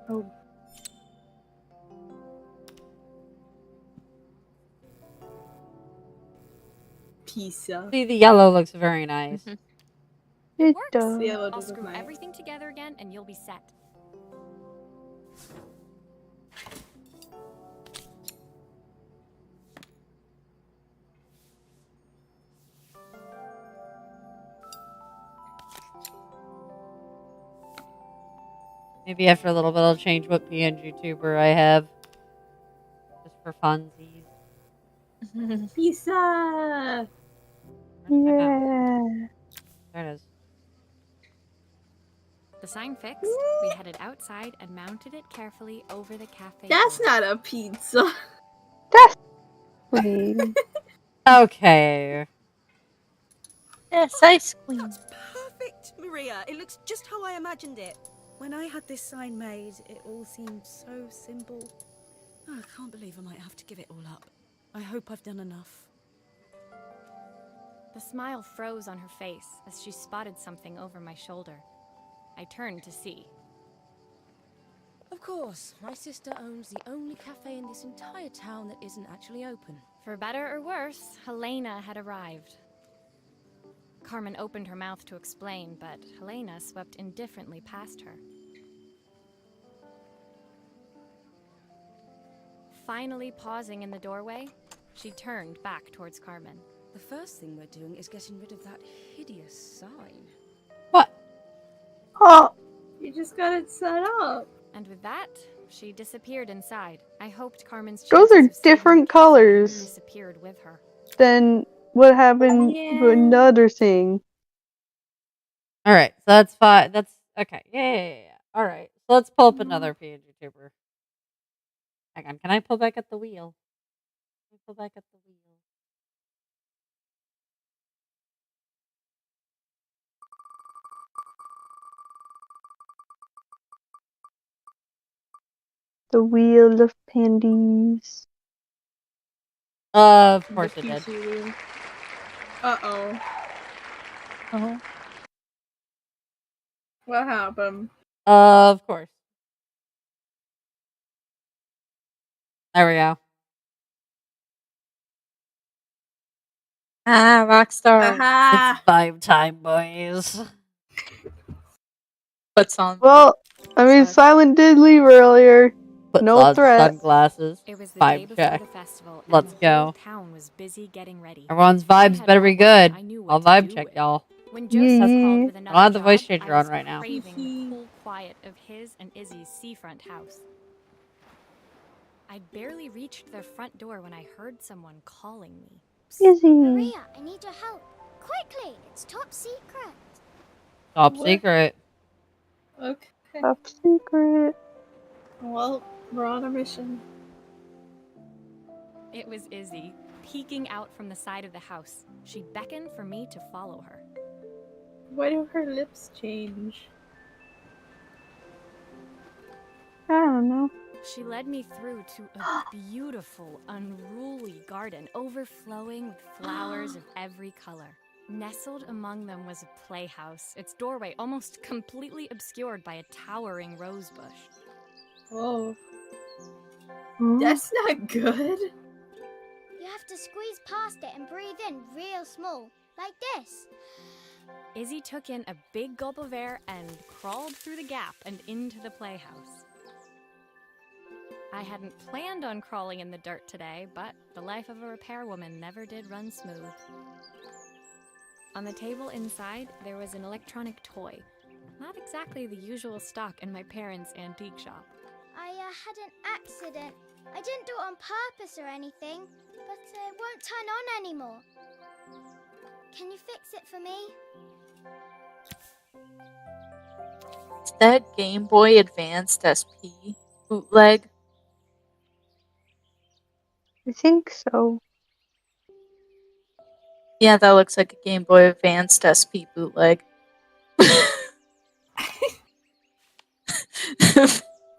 Oh. Pizza. See, the yellow looks very nice. It Works. does. The yellow I'll does look screw nice. everything together again, and you'll be set. Maybe after a little bit, I'll change what PNG tuber I have. Just for funsies. Pizza! Yeah. There it is. The sign fixed, we headed outside and mounted it carefully over the cafe That's door. not a pizza. Okay. Yes, ice cream. That's perfect, Maria. It looks just how I imagined it. When I had this sign made, it all seemed so simple. Oh, I can't believe I might have to give it all up. I hope I've done enough. The smile froze on her face as she spotted something over my shoulder. I turned to see. Of course, my sister owns the only cafe in this entire town that isn't actually open. For better or worse, Helena had arrived. Carmen opened her mouth to explain, but Helena swept indifferently past her. Finally pausing in the doorway, She turned back towards Carmen. The first thing we're doing is getting rid of that hideous sign. What? Oh, You just got it set up. And with that, she disappeared inside. I hoped Carmen's those chances are of saving different the cafe colors disappeared with her. than what happened with Yeah. the other thing. All right, so that's fine. That's okay. Yeah. All right, so let's pull up another PNG tuber. Hang on, can I pull back at the wheel? Can I pull back at the wheel? The wheel of pandies. Of The course it did. PC room. Uh-oh. Oh. What happened? Of course. There we go. Ah, Rockstar. Aha! It's vibe time, boys. Puts on. Well, I mean, Side. Silent did leave earlier. Puts No on threat. sunglasses. It was the day Vibe before check. the festival, Let's and the whole go. town was busy getting ready. Everyone's I vibes had better no be one good. I knew I'll what to vibe do check with. y'all. When Yeah, Joseph yeah. called with I don't another have the voice job, changer I was on right now. craving the cool quiet of his and Izzy's seafront house. I'd barely reached their front door when I heard someone calling me. Izzy. Maria, I need your help. Quickly, it's top secret. Top What? secret. Okay. Top secret. Well, we're on a mission. It was Izzy, peeking out from the side of the house. She beckoned for me to follow her. Why do her lips change? I don't know. She led me through to a beautiful, unruly garden overflowing with flowers of every color. Nestled among them was a playhouse, its doorway almost completely obscured by a towering rose bush. Oh, Huh? that's not good. You have to squeeze past it and breathe in real small, like this. Izzy took in a big gulp of air and crawled through the gap and into the playhouse. I hadn't planned on crawling in the dirt today, but the life of a repairwoman never did run smooth. On the table inside, there was an electronic toy. Not exactly the usual stock in my parents' antique shop. I had an accident. I didn't do it on purpose or anything, but it won't turn on anymore. Can you fix it for me? Is that Game Boy Advanced SP bootleg? I think so. Yeah, that looks like a Game Boy Advanced SP bootleg.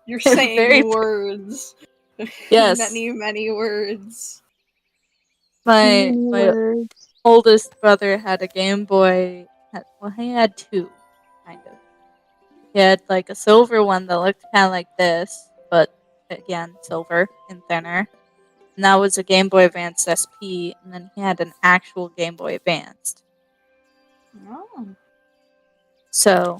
You're saying Very words. Yes. Many words. my Many words. oldest brother had a Game Boy. Well, he had two, kind of. He had like a silver one that looked kind of like this, but again, silver and thinner. And that was a Game Boy Advance SP, and then he had an actual Game Boy Advanced. Oh. So,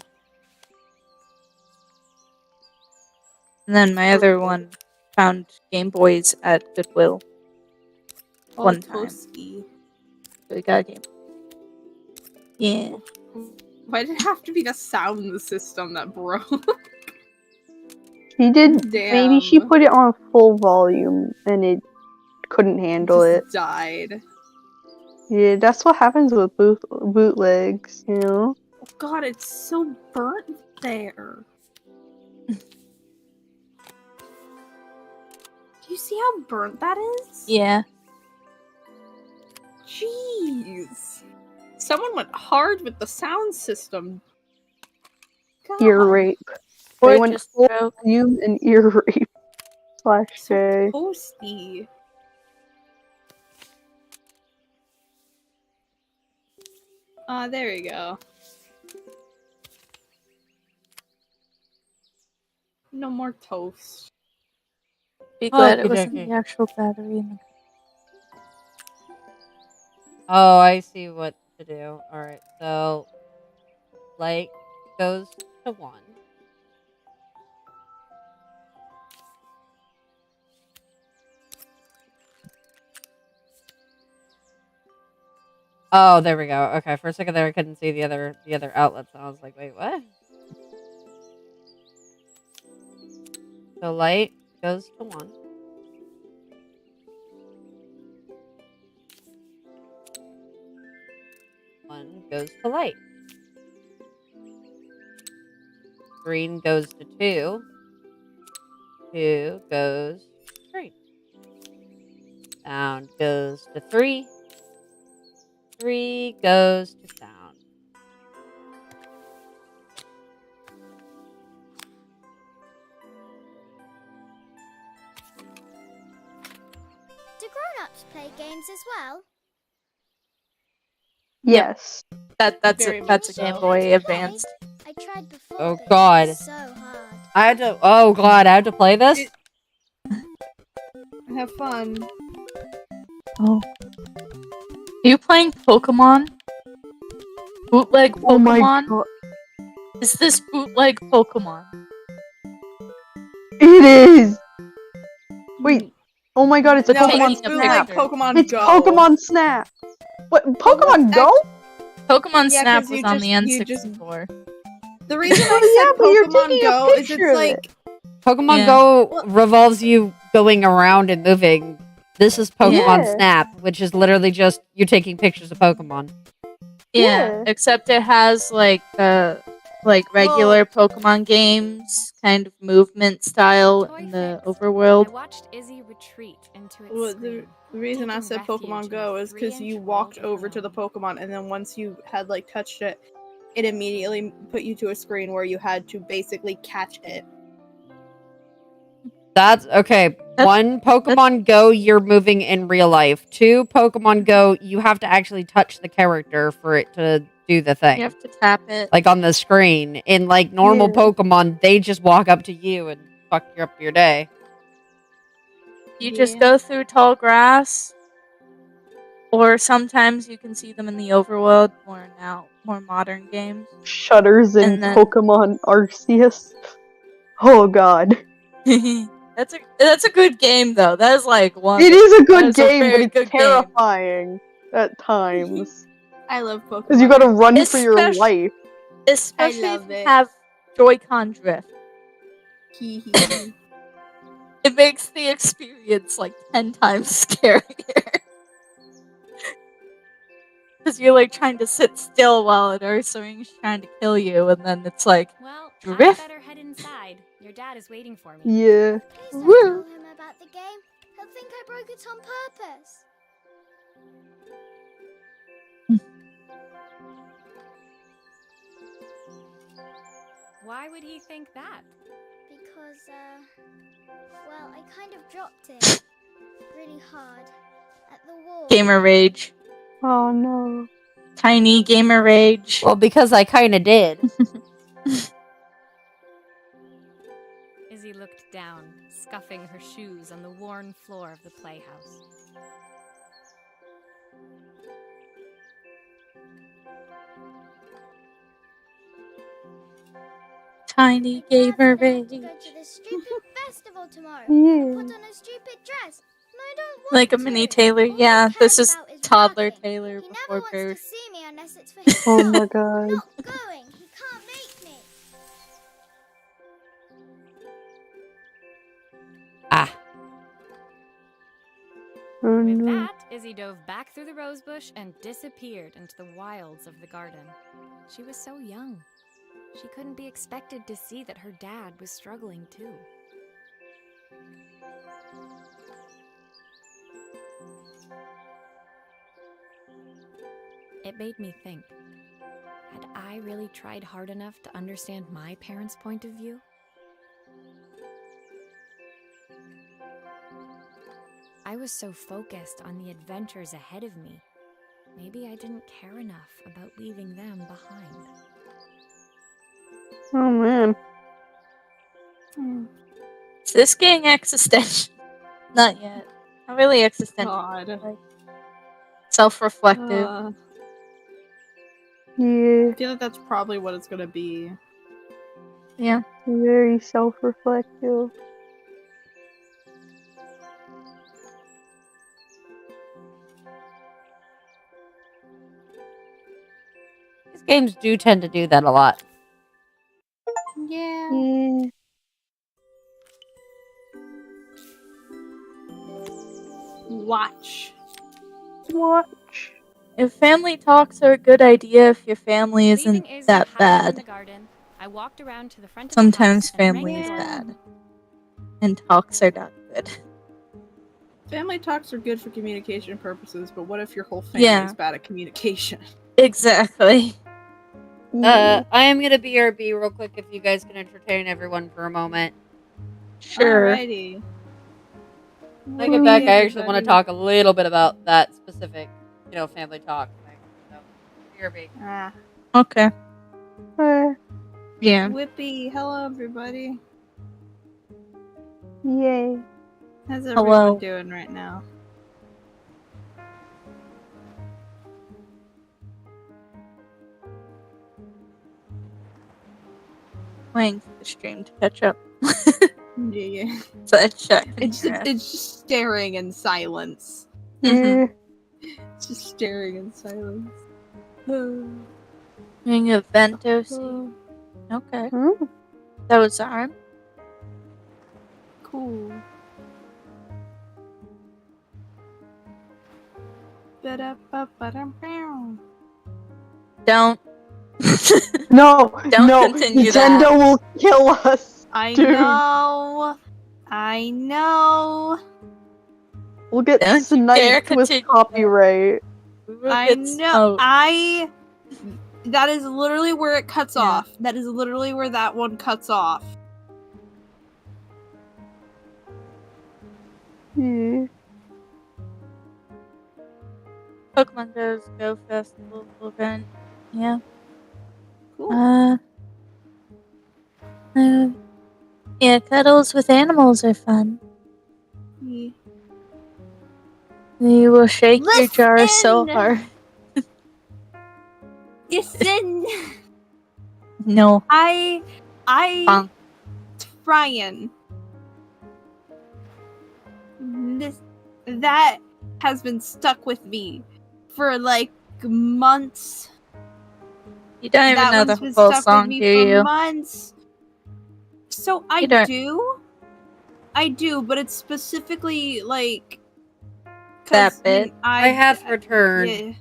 and then my other one found Game Boys at Goodwill one time. Toasty. So we got a Game Boy. Yeah. Why did it have to be the sound system that broke? She did. Damn. Maybe she put it on full volume and it couldn't handle it. Just died. Yeah, that's what happens with bootlegs, you know? Oh god, it's so burnt there. Do you see how burnt that is? Yeah. Jeez. Someone went hard with the sound system. God. Ear rape. Or They it went just full broke. volume and ear rape. So /J. toasty. There we go. No more toast. Be glad it Okie wasn't dokie. the actual battery in the. Oh, I see what to do. Alright, so light goes to 1. Oh, there we go. Okay, for a second there, I couldn't see the other outlets, and I was like, wait, what? So light goes to 1. One goes to light. Green goes to 2. 2 goes to green. Sound goes to 3. 3 goes to sound. Do grown-ups play games as well? Yes. That's Very a much Game so. Boy Advanced. I tried before. Oh, but God. It was so hard. I had to. Oh God, I had to play this. Have fun. Oh. Are you playing Pokemon? Bootleg Pokemon? Oh my god. Is this bootleg Pokemon? It is! Wait. Oh my god, it's a No, taking Pokemon it's a bootleg picture. Pokemon It's Go. Pokemon Snap! What? Well, Pokemon Go? Pokemon Yeah, Snap 'cause was you on the just- N64. The reason Well, I yeah, said but you're Pokemon taking a Go is picture it's of it. like Pokemon Yeah. Go revolves you going around and moving. This is Pokemon Yeah. Snap, which is literally just you taking pictures of Pokemon. Yeah, except it has like regular Pokemon games kind of movement style in the I overworld. watched Izzy retreat into its well, screen. the reason I taking said refuge Pokemon in Go a is because you 3-inch walked world of over to the your own. Pokemon, and then once you had like touched it, it immediately put you to a screen where you had to basically catch it. That's okay. 1 Pokemon Go, you're moving in real life. 2 Pokemon Go, you have to actually touch the character for it to do the thing. You have to tap it. Like on the screen. In like normal Yeah. Pokemon, they just walk up to you and fuck you up your day. You just go through tall grass, or sometimes you can see them in the overworld, more modern games. Shutters in And then- Pokemon Arceus. Oh god. That's a good game though. That is like one. It is a that good is a game, but very it's good game. terrifying at times. I love Pokemon. Because you gotta run for your life. Especially I if love you it. have Joy-Con drift. Hee hee. It makes the experience like 10 times scarier. Because you're like trying to sit still while an Ursaring's trying to kill you, and then it's like, Well, drift. I better head inside. Your dad is waiting for me. Yeah. Please don't tell him about the game. He'll think I broke it on purpose. Why would he think that? Because, well, I kind of dropped it really hard at the wall. Gamer rage. Oh no. Tiny gamer rage. Well, because I kind of did. Izzy looked down, scuffing her shoes on the worn floor of the playhouse. Tiny gamer rage. To go to the stupid festival tomorrow. Yeah. Put on a stupid dress. And I don't want Like a to. mini Taylor. All he Yeah, this cares is about is toddler working. Taylor He before never wants birth. to see me unless it's for his Oh job. my god. Not going. He can't make me. Ah. Oh With no. that, Izzy dove back through the rosebush and disappeared into the wilds of the garden. She was so young. She couldn't be expected to see that her dad was struggling too. It made me think. Had I really tried hard enough to understand my parents' point of view? I was so focused on the adventures ahead of me. Maybe I didn't care enough about leaving them behind. Oh man. Is this getting existential? Not yet. Not really existential. God. Like self-reflective. Yeah. I feel like that's probably what it's gonna be. Yeah. Very self-reflective. These games do tend to do that a lot. Yeah. Yeah. Watch. Watch. If family talks are a good idea if your family isn't Leaving Izzy that howling in bad. the garden, I walked around to the front of Sometimes the house and family rang is the Yeah. bad. And talks are not good. Family talks are good for communication purposes, but what if your whole family Yeah. is bad at communication? Exactly. Yeah. I am gonna BRB real quick if you guys can entertain everyone for a moment. Sure. Alrighty. When I get back, I actually want to talk a little bit about that specific, family talk thing. So, BRB. Ah. Okay. Uh, Yeah. Whippy, hello everybody. yay. How's Hello. everyone doing right now? Waiting for the stream to catch up. Yeah. So I check. It's just staring in silence. Yeah. It's just staring in silence. Doing a vento scene. Okay. Hmm. That was arm. Cool. Ba-da-ba-ba-dum-bow. Don't. No, Don't no, continue Nintendo that. will kill us. I Dude. know. I know. We'll get Don't you dare sniped with continue copyright. We will I get know. smoked. That is literally where it cuts Yeah. off. That is literally where that one cuts off. Yeah. Pokemon Go's Go Festival event. Yeah. Cool. Yeah, cuddles with animals are fun. Yeah. You will shake your jar so Listen! hard. Listen. No. I Bonk. Ryan. That has been stuck with me for like months. You don't even That know one's the been full stuck song, with me do for you? months. So I You don't. do, but it's specifically like That bit. I have returned. Yeah,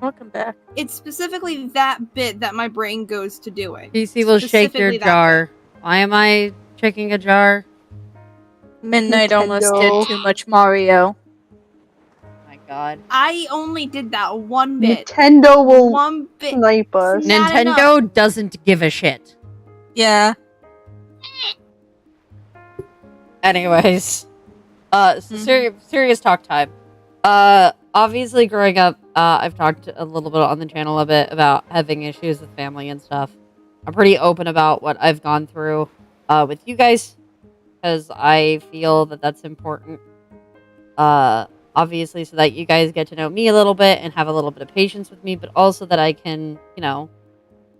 Welcome back. it's specifically that bit that my brain goes to doing. PC will shake your Specifically that jar. Why am I shaking a jar? Midnight almost Nintendo. did too much Mario. My God. I only did that one bit. Nintendo will One bit. snipe us. Not enough. Nintendo doesn't give a shit. Yeah. Anyways, so serious talk time. Obviously, growing up, I've talked a little bit on the channel a bit about having issues with family and stuff. I'm pretty open about what I've gone through with you guys because I feel that that's important. Obviously, so that you guys get to know me a little bit and have a little bit of patience with me, but also that I can,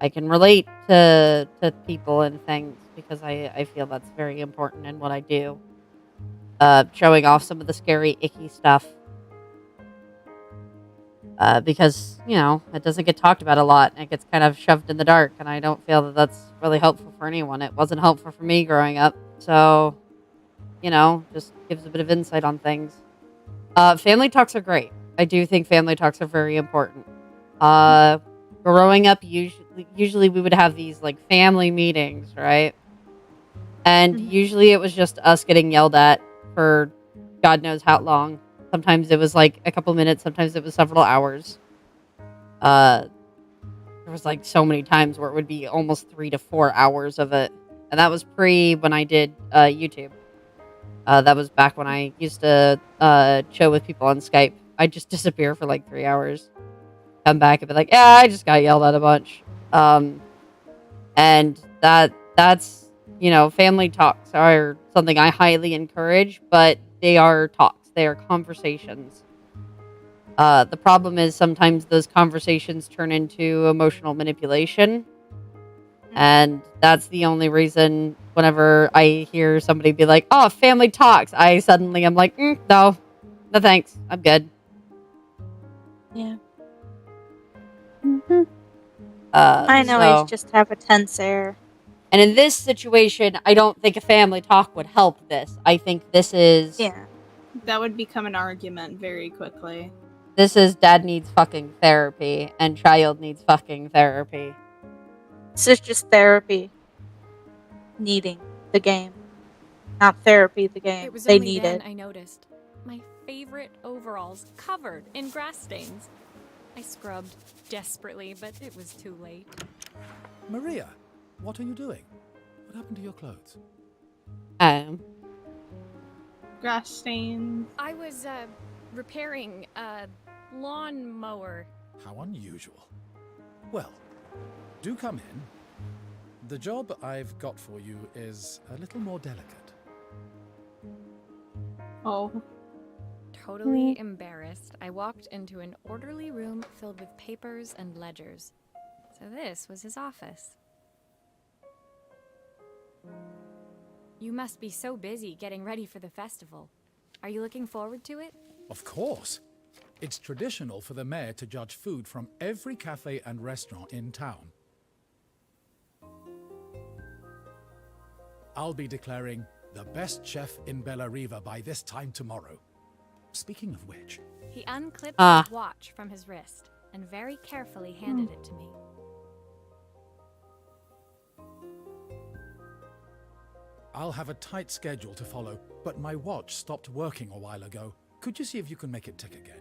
I can relate to people and things because I feel that's very important in what I do. Showing off some of the scary, icky stuff. Because, it doesn't get talked about a lot and it gets kind of shoved in the dark, and I don't feel that that's really helpful for anyone. It wasn't helpful for me growing up, so, just gives a bit of insight on things. Family talks are great. I do think family talks are very important. Growing up, usually we would have these, like, family meetings, right? And usually it was just us getting yelled at for God knows how long. Sometimes it was like a couple minutes. Sometimes it was several hours. There was like so many times where it would be almost 3 to 4 hours of it. And that was pre when I did YouTube. That was back when I used to chill with people on Skype. I'd just disappear for like 3 hours. Come back and be like, yeah, I just got yelled at a bunch. And that's, family talks are something I highly encourage, but they are talks. They are conversations. The problem is sometimes those conversations turn into emotional manipulation. And that's the only reason whenever I hear somebody be like, oh, family talks, I suddenly am like, no thanks. I'm good. Yeah. I know he's So, just have a tense air. and in this situation, I don't think a family talk would help this. I think this is Yeah. That would become an argument very quickly. dad needs fucking therapy and child needs fucking therapy. This is just therapy needing the game. Not therapy, the game. It was They only need then it. I noticed my favorite overalls covered in grass stains. I scrubbed desperately, but it was too late. Maria, what are you doing? What happened to your clothes? Grass stains. I was repairing a lawnmower. How unusual. Well, do come in. The job I've got for you is a little more delicate. Oh. Totally embarrassed, I walked into an orderly room filled with papers and ledgers. So this was his office. You must be so busy getting ready for the festival. Are you looking forward to it? Of course. It's traditional for the mayor to judge food from every cafe and restaurant in town. I'll be declaring the best chef in Bella Riva by this time tomorrow. Speaking of which... He unclipped his watch from his wrist and very carefully handed it to me. I'll have a tight schedule to follow, but my watch stopped working a while ago. Could you see if you can make it tick again?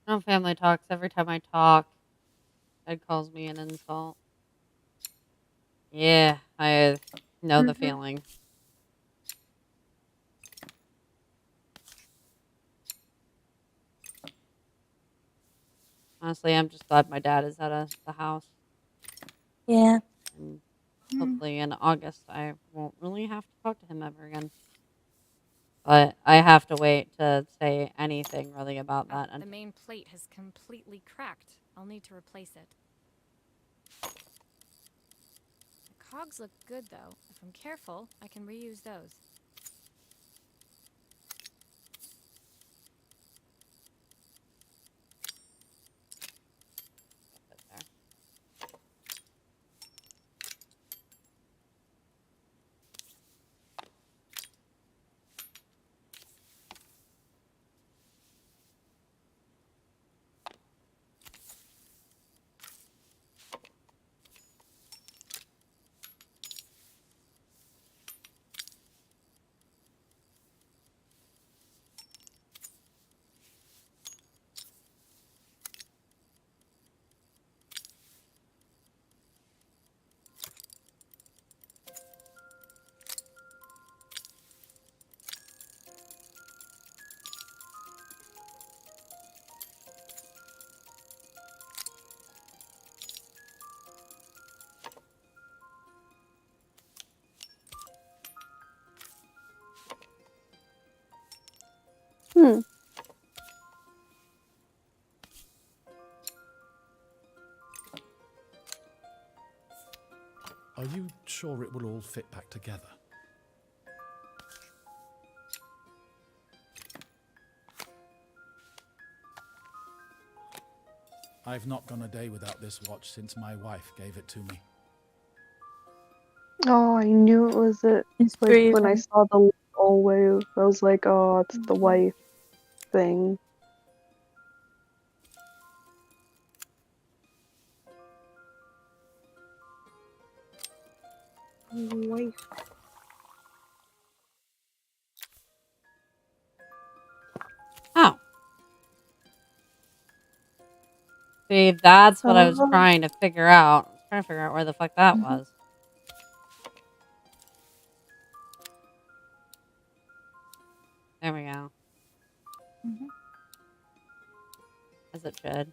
No family talks. Every time I talk, Ed calls me an insult. Yeah, I know the feeling. Honestly, I'm just glad my dad is at the house. Yeah. And hopefully in August, I won't really have to talk to him ever again. But I have to wait to say anything really about that. The main plate has completely cracked. I'll need to replace it. The cogs look good, though. If I'm careful, I can reuse those. Are you sure it will all fit back together? I've not gone a day without this watch since my wife gave it to me. Oh, I knew it was it. It's Like when I breathing. saw the always, I was like, oh, it's the wife thing. Wife. Oh. See, that's what I was trying to figure out. I was trying to figure out where the fuck that was. There we go. As it should.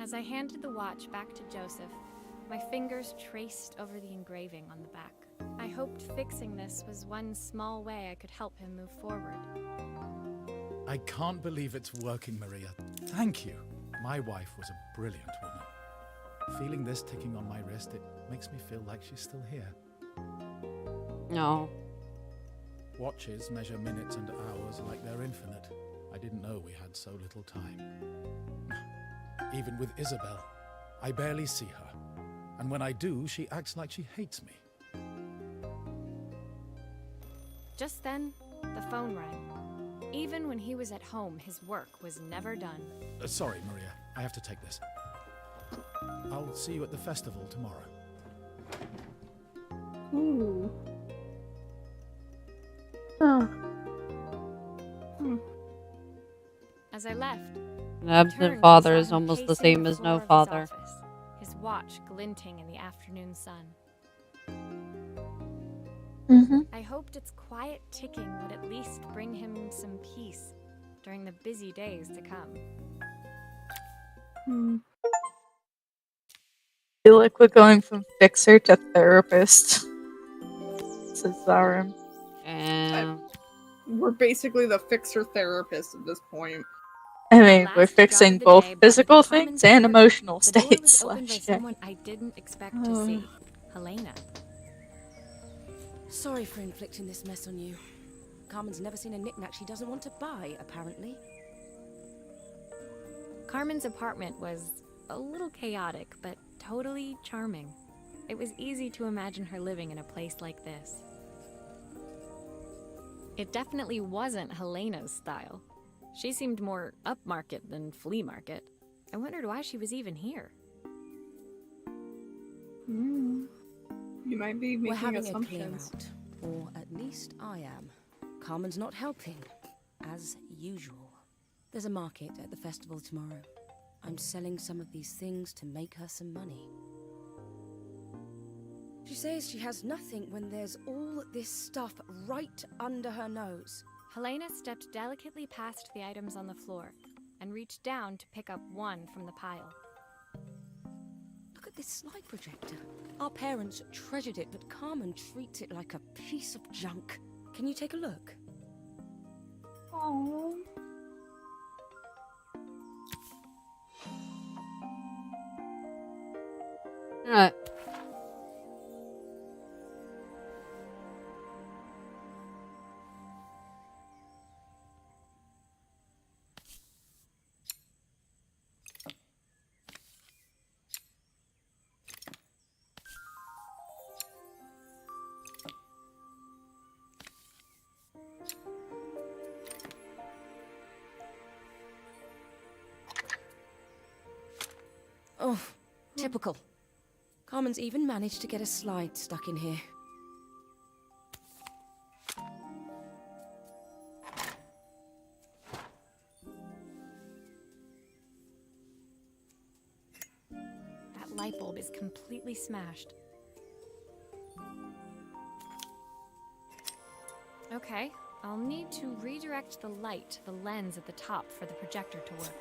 As I handed the watch back to Joseph, my fingers traced over the engraving on the back. I hoped fixing this was one small way I could help him move forward. I can't believe it's working, Maria. Thank you. My wife was a brilliant woman. Feeling this ticking on my wrist, it makes me feel like she's still here. No. Watches measure minutes and hours like they're infinite. I didn't know we had so little time. Even with Isabel, I barely see her. And when I do, she acts like she hates me. Just then, the phone rang. Even when he was at home, his work was never done. Sorry, Maria. I have to take this. I'll see you at the festival tomorrow. Ooh. Oh. As I left, An I absent turned father and is saw him almost the pacing same the as floor no of his father. office, his watch glinting in the afternoon sun. Mm-hmm. I hoped its quiet ticking would at least bring him some peace during the busy days to come. I feel like we're going from fixer to therapist. Says Zarim. And We're basically the fixer therapist at this point. I My mean, we're last job fixing of the both day brought me to physical Carmen's things and apartment. emotional The door was states. opened by Slash, someone I didn't expect to see, Helena. Sorry for inflicting this mess on you. Carmen's never seen a knickknack she doesn't want to buy, apparently. Carmen's apartment was a little chaotic, but totally charming. It was easy to imagine her living in a place like this. It definitely wasn't Helena's style. She seemed more upmarket than flea market. I wondered why she was even here. You might be We're making having a clear assumptions. out, or at least I am. Carmen's not helping, as usual. There's a market at the festival tomorrow. I'm selling some of these things to make her some money. She says she has nothing when there's all this stuff right under her nose. Helena stepped delicately past the items on the floor and reached down to pick up one from the pile. Look at this slide projector. Our parents treasured it, but Carmen treats it like a piece of junk. Can you take a look? Aww. Uh, Oh, typical. Carmen's even managed to get a slide stuck in here. That light bulb is completely smashed. Okay, I'll need to redirect the light to the lens at the top for the projector to work.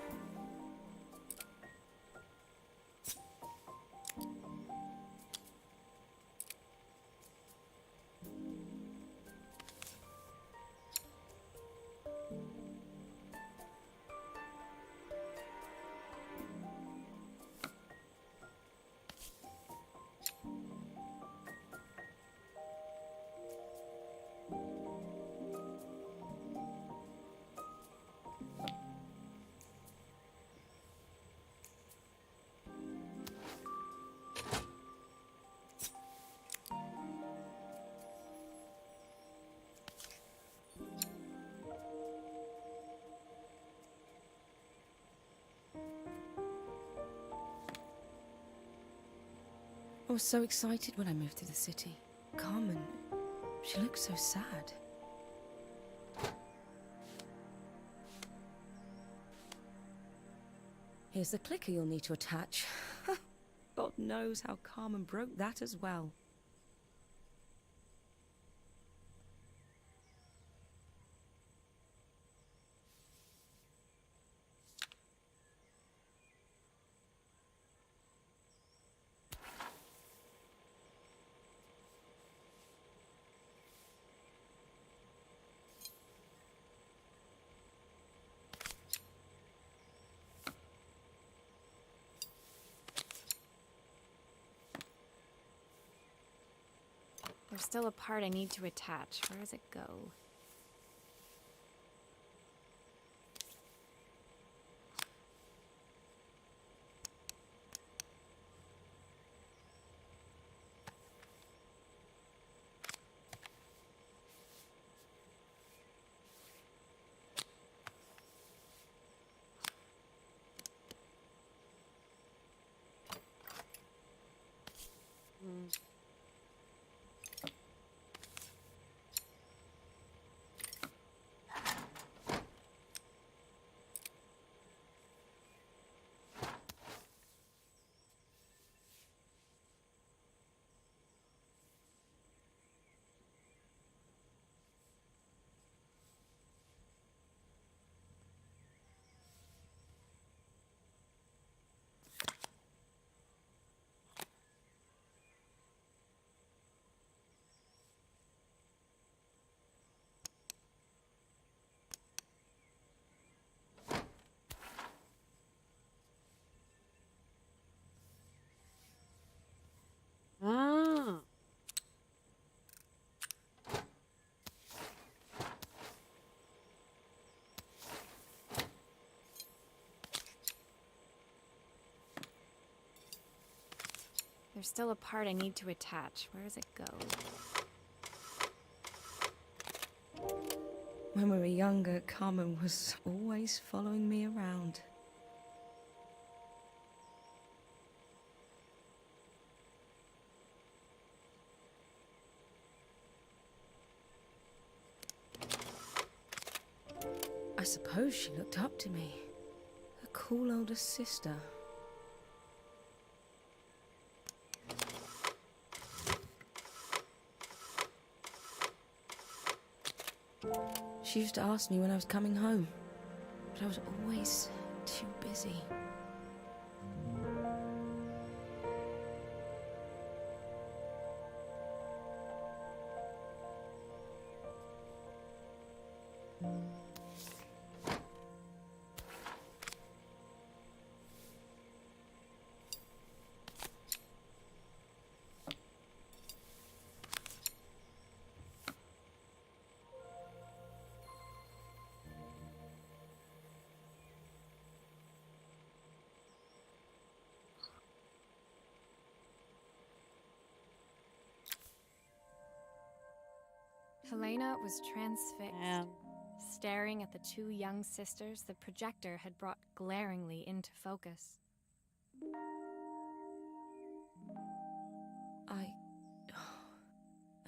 I was so excited when I moved to the city. Carmen, she looks so sad. Here's the clicker you'll need to attach. God knows how Carmen broke that as well. There's still a part I need to attach. Where does it go? Ah. There's still a part I need to attach. Where does it go? When we were younger, Carmen was always following me around. I suppose she looked up to me. A cool older sister. She used to ask me when I was coming home, but I was always too busy. Helena was transfixed, Damn. staring at the two young sisters the projector had brought glaringly into focus. I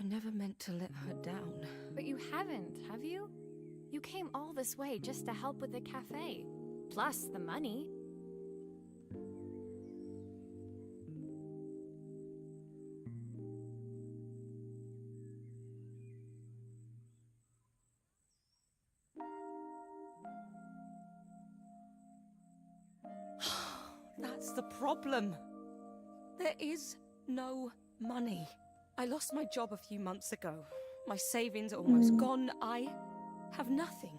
never meant to let her down. But you haven't, have you? You came all this way just to help with the cafe. Plus the money. That's the problem. There is no money. I lost my job a few months ago. My savings are almost gone. I have nothing.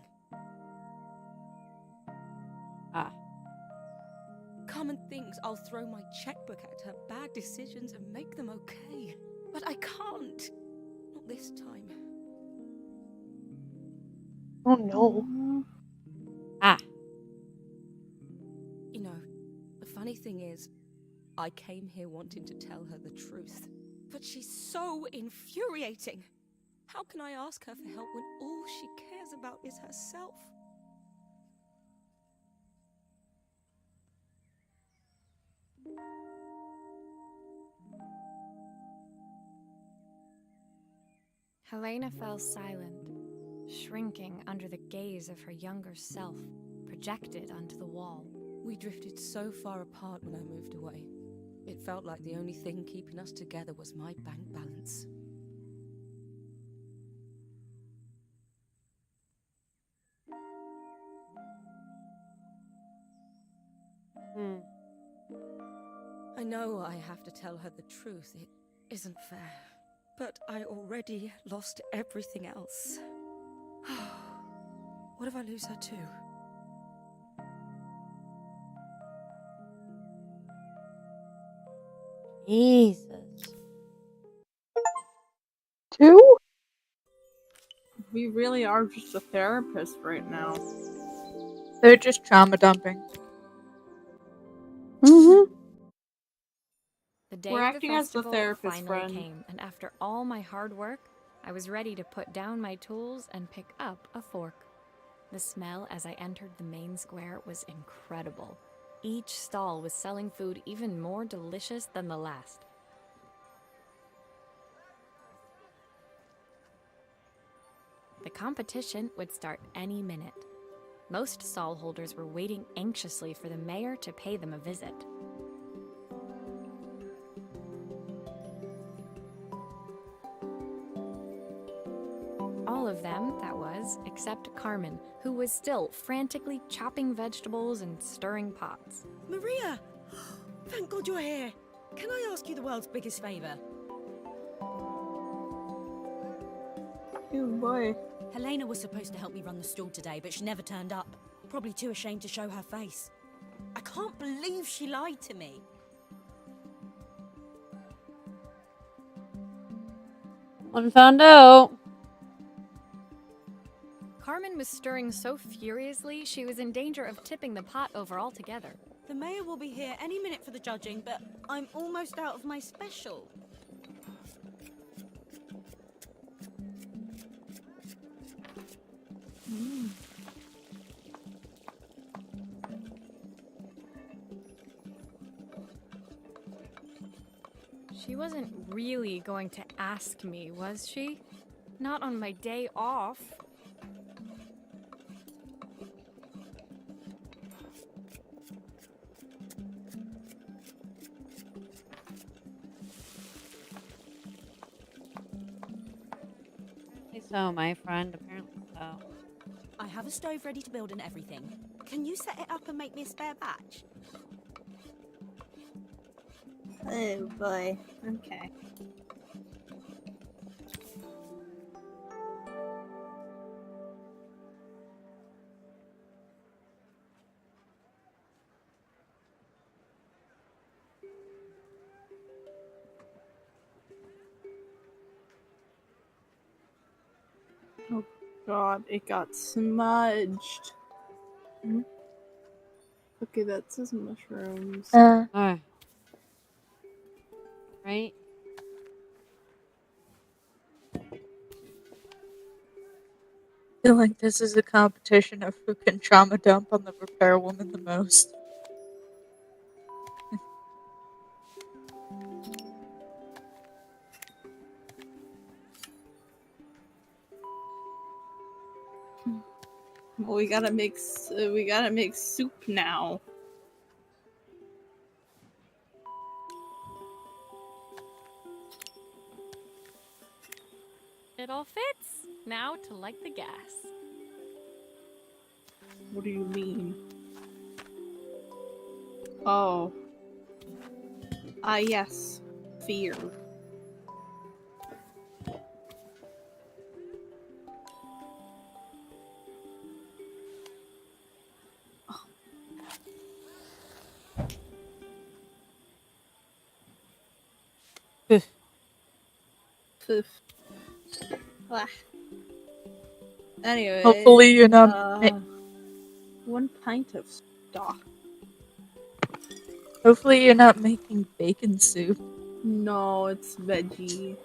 Ah. Carmen thinks I'll throw my checkbook at her bad decisions and make them okay. But I can't. Not this time. Oh no. Ah. You know, the funny thing is, I came here wanting to tell her the truth. But she's so infuriating. How can I ask her for help when all she cares about is herself? Helena fell silent, shrinking under the gaze of her younger self, projected onto the wall. We drifted so far apart when I moved away. It felt like the only thing keeping us together was my bank balance. I know I have to tell her the truth. It isn't fair. But I already lost everything else. What if I lose her too? Jesus. We really are just a therapist right now. They're just trauma dumping. Mm-hmm. The day We're of the acting as the festival therapist finally friend. came, and after all my hard work, I was ready to put down my tools and pick up a fork. The smell as I entered the main square was incredible. Each stall was selling food even more delicious than the last. The competition would start any minute. Most stall holders were waiting anxiously for the mayor to pay them a visit. All of them, that was, except Carmen, who was still frantically chopping vegetables and stirring pots. Maria! Thank God you're here. Can I ask you the world's biggest favour? Oh boy. Helena was supposed to help me run the stall today, but she never turned up. Probably too ashamed to show her face. I can't believe she lied to me. One found out. Carmen was stirring so furiously she was in danger of tipping the pot over altogether. The mayor will be here any minute for the judging, but I'm almost out of my special. She wasn't really going to ask me, was she? Not on my day off. Apparently so, my friend. Apparently so. I have a stove ready to build and everything. Can you set it up and make me a spare batch? Oh boy. Okay. Oh god, it got smudged. Okay, that says mushrooms. Alright. Right? I feel like this is a competition of who can trauma dump on the repair woman the most. Well, we gotta make soup now. It all fits. Now to light the gas. What do you mean? Oh. Yes. Fear. Poof. Ah. Anyway. Hopefully you're not. 1 pint of stock. Hopefully you're not making bacon soup. No, it's veggie.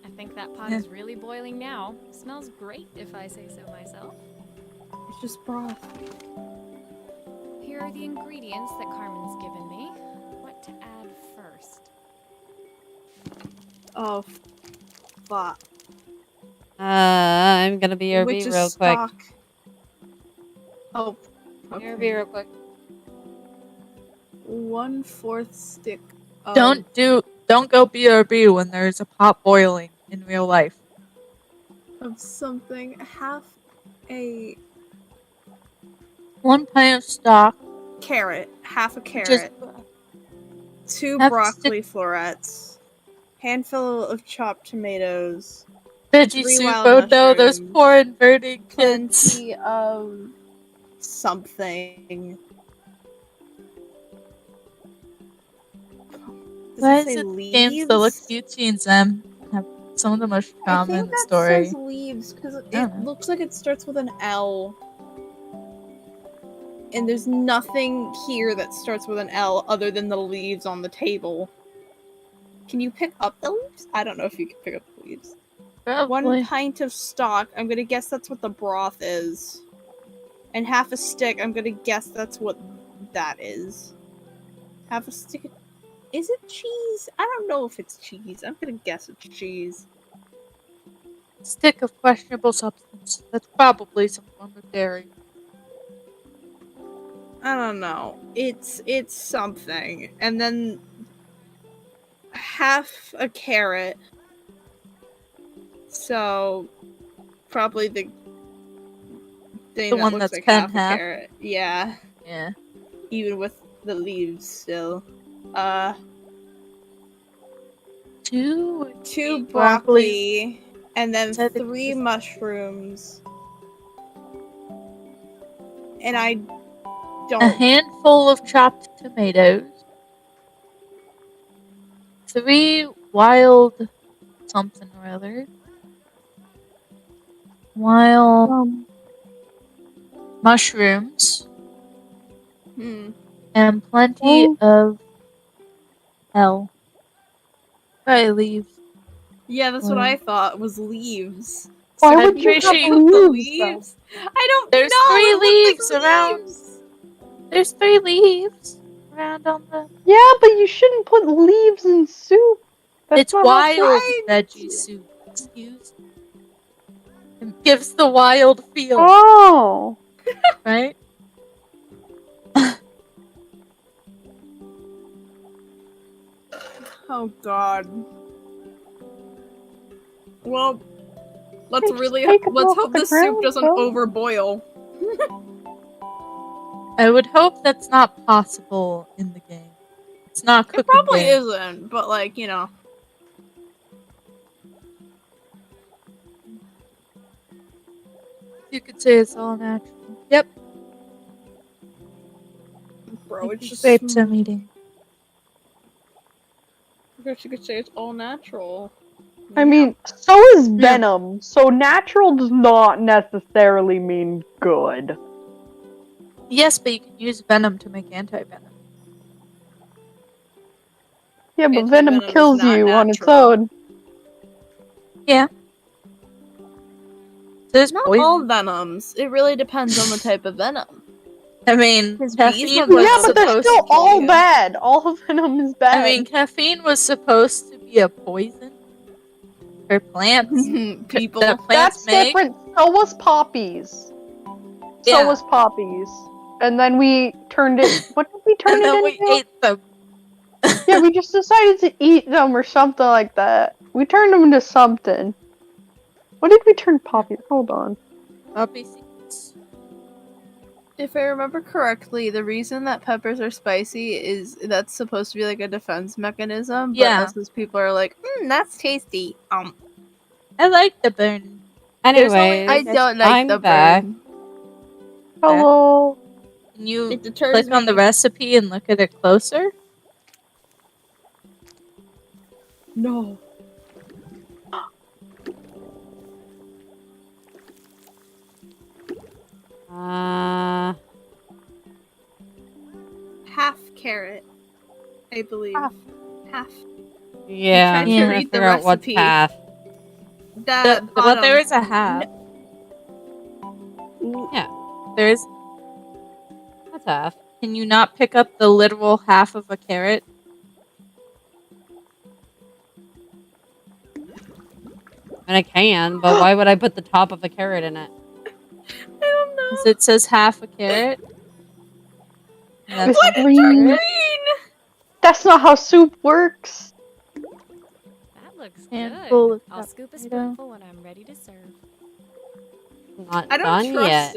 I think that pot is really boiling now. Smells great if I say so myself. It's just broth. Here are the ingredients that Carmen's given me. What to add first? Oh, fuck. I'm gonna be your Which B is real quick. stock. Oh, okay. Your B real quick. 1/4 stick of... Don't go BRB when there's a pot boiling in real life. of something. Half a 1 pint of stock. carrot. Half a Just carrot. 2 half broccoli florets. Handful of chopped tomatoes. veggie 3 soup. wild Oh no, those mushrooms, poor inverted kids. Plenty of something. Does Why it say is it leaves? games that look cutesy and Zem have some of the most I trauma think in the that story. says leaves because it know. looks like it starts with an L. And there's nothing here that starts with an L other than the leaves on the table. Can you pick up the leaves? I don't know if you can pick up the leaves. Probably. 1 pint of stock. I'm gonna guess that's what the broth is. And half a stick. I'm gonna guess that's what that is. Half a stick. Is it cheese? I don't know if it's cheese. I'm gonna guess it's cheese. Stick of questionable substance. That's probably some form of dairy. I don't know. It's something. And then half a carrot. So probably the thing The that one looks that's like pen half half. a carrot. Yeah. Yeah. Even with the leaves still. 2 broccoli and then 3 mushrooms. And I don't. A handful of chopped tomatoes. 3 wild something or other. Wild mushrooms. And plenty of hell. Probably leaves. Yeah, that's what I thought was leaves. Why So would you have the leaves, though? leaves? I don't There's know. 3 It looked leaves like around. leaves. There's 3 leaves around on the. Yeah, but you shouldn't put leaves in soup. That's It's not how wild soup- veggie soup. Excuse me. It gives the wild feel. Oh. Right? Oh god. Well, let's Just really take 'em let's off hope the this soup ground, doesn't bro. overboil. I would hope that's not possible in the game. It's not a cooking It probably game. isn't, but like, you know. You could say it's all natural. Yep. Bro, Like it's these just grapes I'm eating. I guess you could say it's all natural. I mean, so is venom. So natural does not necessarily mean good. Yes, but you can use venom to make anti-venom. Yeah, but Anti-venom venom is kills not you on its natural. own. Yeah. There's Not poison. all venoms. It really depends on the type of venom. I mean, Because caffeine bees was Yeah, but they're supposed still to kill all you. bad. All venom is bad. I mean, caffeine was supposed to be a poison for plants. People. That plants That's make. different. So was poppies. Yeah. So was poppies. And then we turned it. What did we turn And it then into? we ate them. Yeah, we just decided to eat them or something like that. We turned them into something. What did we turn poppies? Hold on. Poppy seeds. If I remember correctly, the reason that peppers are spicy is that's supposed to be like a defense mechanism, but Yeah. us as people are like, that's tasty. I like the burn. Anyways, I don't like I'm the back. burn. Hello. Can you It deters click on the me. recipe and look at it closer? No. Half carrot, I believe. Half. Yeah, I'm I'm trying to trying to read the figure out what's recipe. half. That Well, there bottom. is a half. Yeah, There's. that's half. Can you not pick up the literal half of a carrot? And I can, but why would I put the top of a carrot in it? I don't know. Because it says half a carrot. And that's With a green. carrot. That's not how soup works. That looks Handful good. of I'll chopped scoop a tomato. spoonful when I'm ready to serve. Not I don't done trust yet.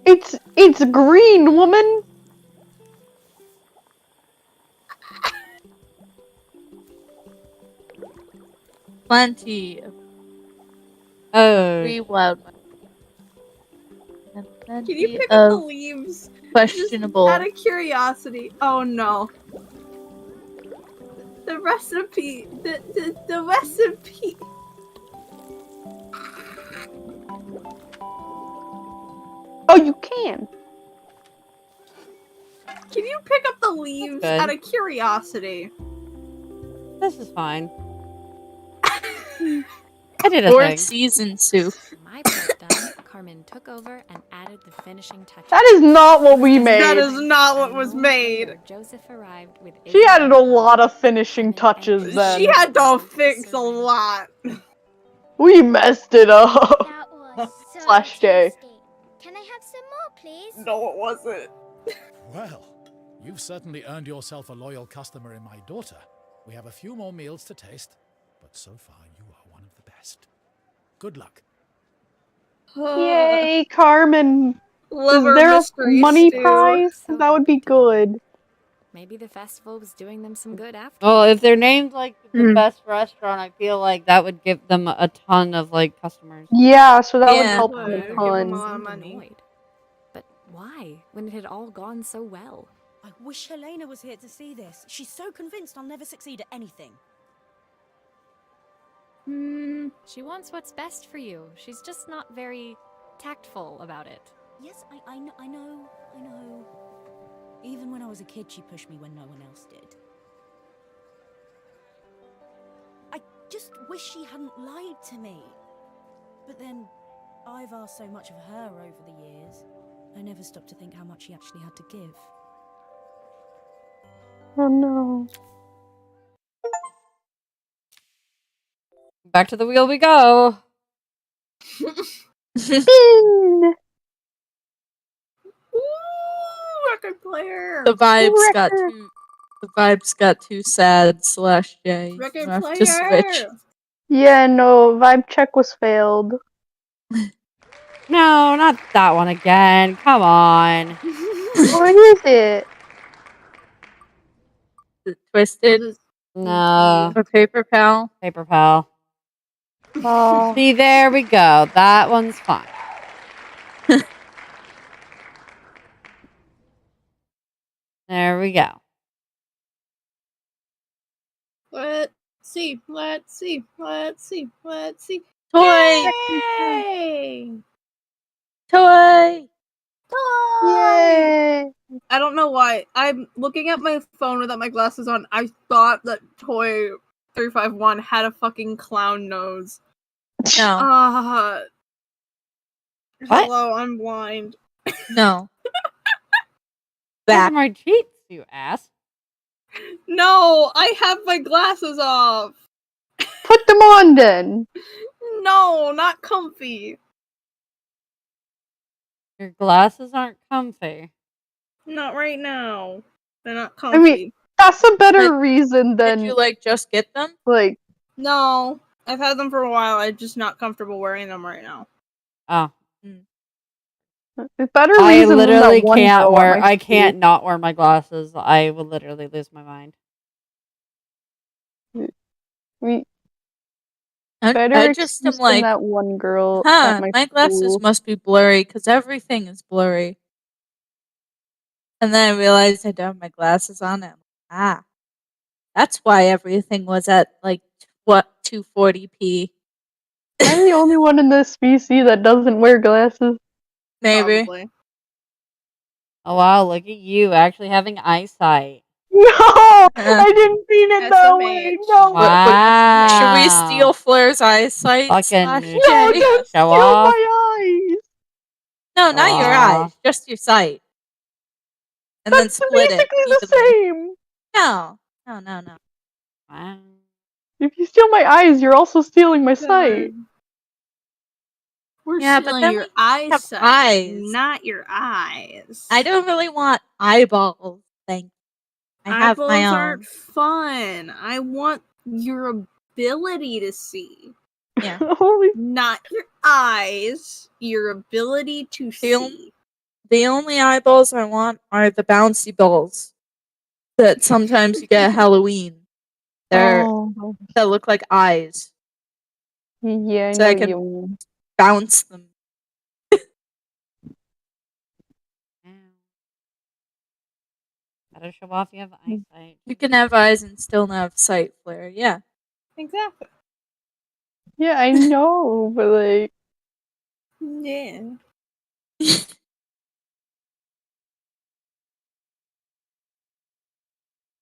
it. It's green, woman. Plenty of Oh, 3 wild and Can plenty you pick up the of leaves? questionable. Just out of curiosity. Oh no. The recipe. The recipe. Oh, you can. Can you pick up the leaves Good. out of curiosity? This is fine. I did a Fourth thing. season soup. My part done, Carmen took over and added the finishing touches. That is not what we That made. is not what A was moment made. later, Joseph arrived with She Izzy added and a Carmen. lot of finishing Carmen touches thanked then. She Joseph had to for fix a serving. lot. We messed it up. That was so Slash J. tasty. Can I have some more, please? No, it wasn't. Well, you've certainly earned yourself a loyal customer in my daughter. We have a few more meals to taste, but so far you are one of the best. Good luck. Yay, Carmen. Is Liver there a mystery money stew. prize? So That would be happy together. good. Maybe the festival was doing them some good after. Well, if they're named like the Hmm. best restaurant, I feel like that would give them a ton of like customers. Yeah, so that would Yeah. help Would. them a Give them a ton. lot of Seemed money. annoyed. But why, when it had all gone so well? I wish Helena was here to see this. She's so convinced I'll never succeed at anything. She wants what's best for you. She's just not very tactful about it. Yes, I know. Even when I was a kid, she pushed me when no one else did. I just wish she hadn't lied to me. But then, I've asked so much of her over the years. I never stopped to think how much she actually had to give. Oh no. Back to the wheel we go. Spin! Ooh, record player. The vibes got Record. too. The vibes got too sad. Slash J. Record You have player. to switch. Yeah, no, vibe check was failed. No, not that one again. Come on. What is it? Is it Twisted No. or Paper Pal? Paper Pal. Oh, See, there we go. That one's fine. There we go. Let's see. Let's see. Let's see. Let's see. Toy! Yay! Toy! yay! I don't know why. I'm looking at my phone without my glasses on. I thought that Toy 351 had a fucking clown nose. No. What? Hello, I'm blind. No. Those are Back. my cheeks, you ass. No, I have my glasses off. Put them on then. No, not comfy. Your glasses aren't comfy. Not right now. They're not I comfy. mean, that's a better But reason Did than you like just get them? like. No, I've had them for a while. I'm just not comfortable wearing them right now. Oh. A better I reason than literally that one can't girl at wear. my I school. can't not wear my glasses. I will literally lose my mind. We I better just am excuse than like, that one girl at huh, my my glasses school. must be blurry because everything is blurry. And then I realized I don't have my glasses on. And I'm like, that's why everything was at like, what, 240p? I'm the only one in this species that doesn't wear glasses. Maybe. Probably. Oh wow! Look at you actually having eyesight. No, I didn't mean it that way. SMH. No, Wow! Should we steal Flair's eyesight? Fucking Slash no, J? don't show steal off. my eyes. No, not your Aw. eyes, just your sight. And then That's split it basically the evenly. same. No. Wow. If you steal my eyes, you're also stealing my sight. We're Yeah, but stealing then your we have eyesight, eyes. not your eyes. I don't really want eyeballs. Thank. I have Eyeballs my own. aren't fun. I want your ability to see, Yeah. Holy. not your eyes. Your ability to see. The only eyeballs I want are the bouncy balls that sometimes you get at Halloween. Oh, That look like eyes, yeah, I so know I can you. bounce them. Gotta show off you have eyesight. You can have eyes and still not have sight, Flare. Yeah. Exactly. Yeah, I know, but like, Yeah.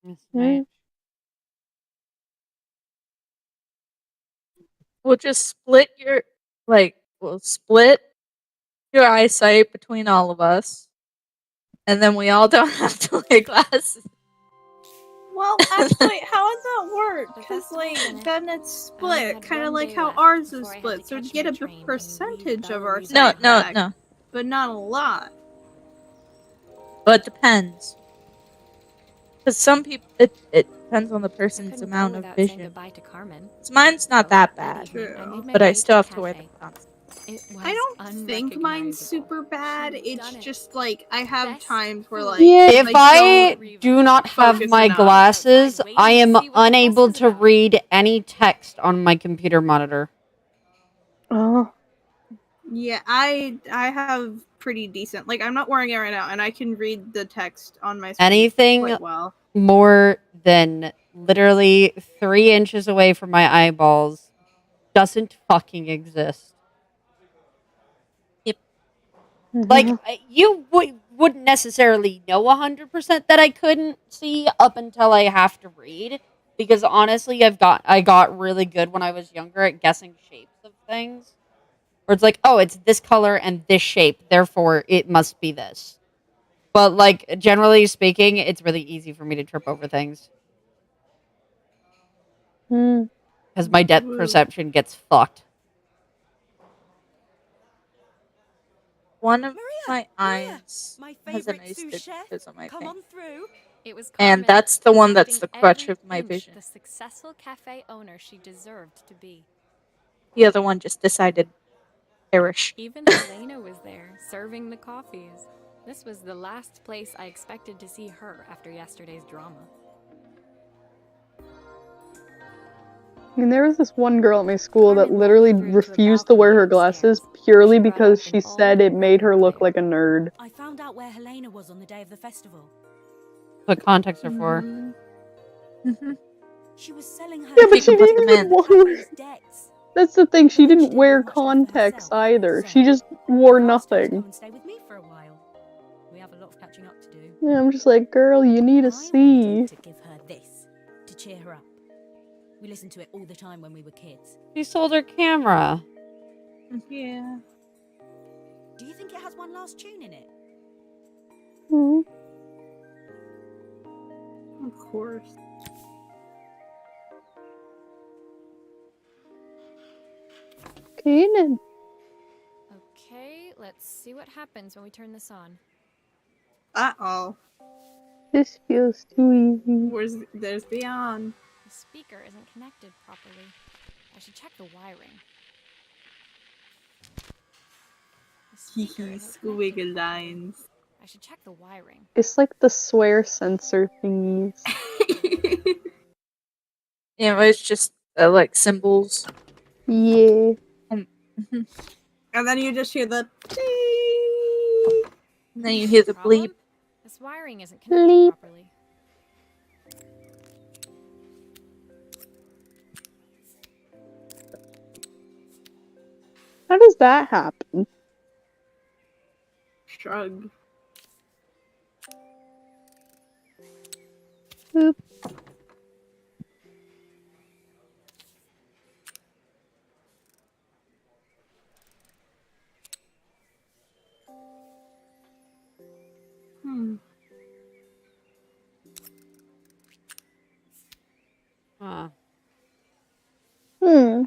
That's hmm. right. We'll just split your we'll split your eyesight between all of us. And then we all don't have to wear glasses. Well, actually, how does that work? The Because, festival like, finished. then it's I only split, had kind of one like day how left ours is before I had split. to So to catch get my a train and leave percentage of our Bellariva. No, sight no, back, no. but not a lot. But it depends. Because some people, it depends on the I person's couldn't amount go of without saying vision. goodbye to Carmen. 'Cause mine's not So, that that bad. evening, I True. made my But I way still to have the to wear the cafe. constantly. It was I don't think mine's unrecognizable. super bad. She'd It's done it. just like I have Best times where food like Yeah. If I I don't do not have focus my enough. glasses, Outside, I waiting to am see what the fuss unable is to about. read any text on my computer monitor. Oh, Yeah, I have pretty decent. Like I'm not wearing it right now, and I can read the text on my screen Anything quite well. more than literally 3 inches away from my eyeballs doesn't fucking exist. Like, mhm. you wouldn't necessarily know 100% that I couldn't see up until I have to read. Because honestly, I got really good when I was younger at guessing shapes of things. Where it's like, oh, it's this color and this shape, therefore it must be this. But like, generally speaking, it's really easy for me to trip over things. Hmm. Because my depth perception gets fucked. One of Maria, my Maria, eyes my has a favourite nice sous chef. astigmatism, I Come think. on through. It was And Carmen, that's the one that's acting the crutch every of my inch vision. the successful cafe owner she deserved to be. The other one just decided perish. Even Helena was there, serving the coffees. This was the last place I expected to see her after yesterday's drama. And there was this one girl at my school that Carmen led me literally through to a refused to wear balcony her glasses upstairs. purely She brought because up an she said old it made her record look player. like a nerd. I found out where Helena was on the day of the festival. What contacts are for. Mm-hmm. She was selling her Yeah, but She can she put didn't them even in. the wear. cafe's debts. That's the thing, But she then didn't didn't wear have much left for contacts herself, either. so She just wore I asked her to come nothing. and stay with me for a while. We have a lot of catching up to do. Yeah, I'm just like, girl, you need to I see. wanted to give her this to cheer her up. We listened to it all the time when we were kids. She sold her camera. Yeah. Do you think it has one last tune in it? Hmm. Of course. Okay, then. Okay, let's see what happens when we turn this on. Uh-oh. This feels too easy. There's the on. The speaker isn't connected properly. I should check the wiring. The speaker isn't connected Squiggle properly. lines. I should check the wiring. It's like the swear sensor thingies. You know, it's just like symbols. Yeah. Mhm. And then you just hear the And then you hear the Problem? bleep. This wiring isn't connected Bleep. properly. How does that happen? shrug. Boop. Huh. Hmm.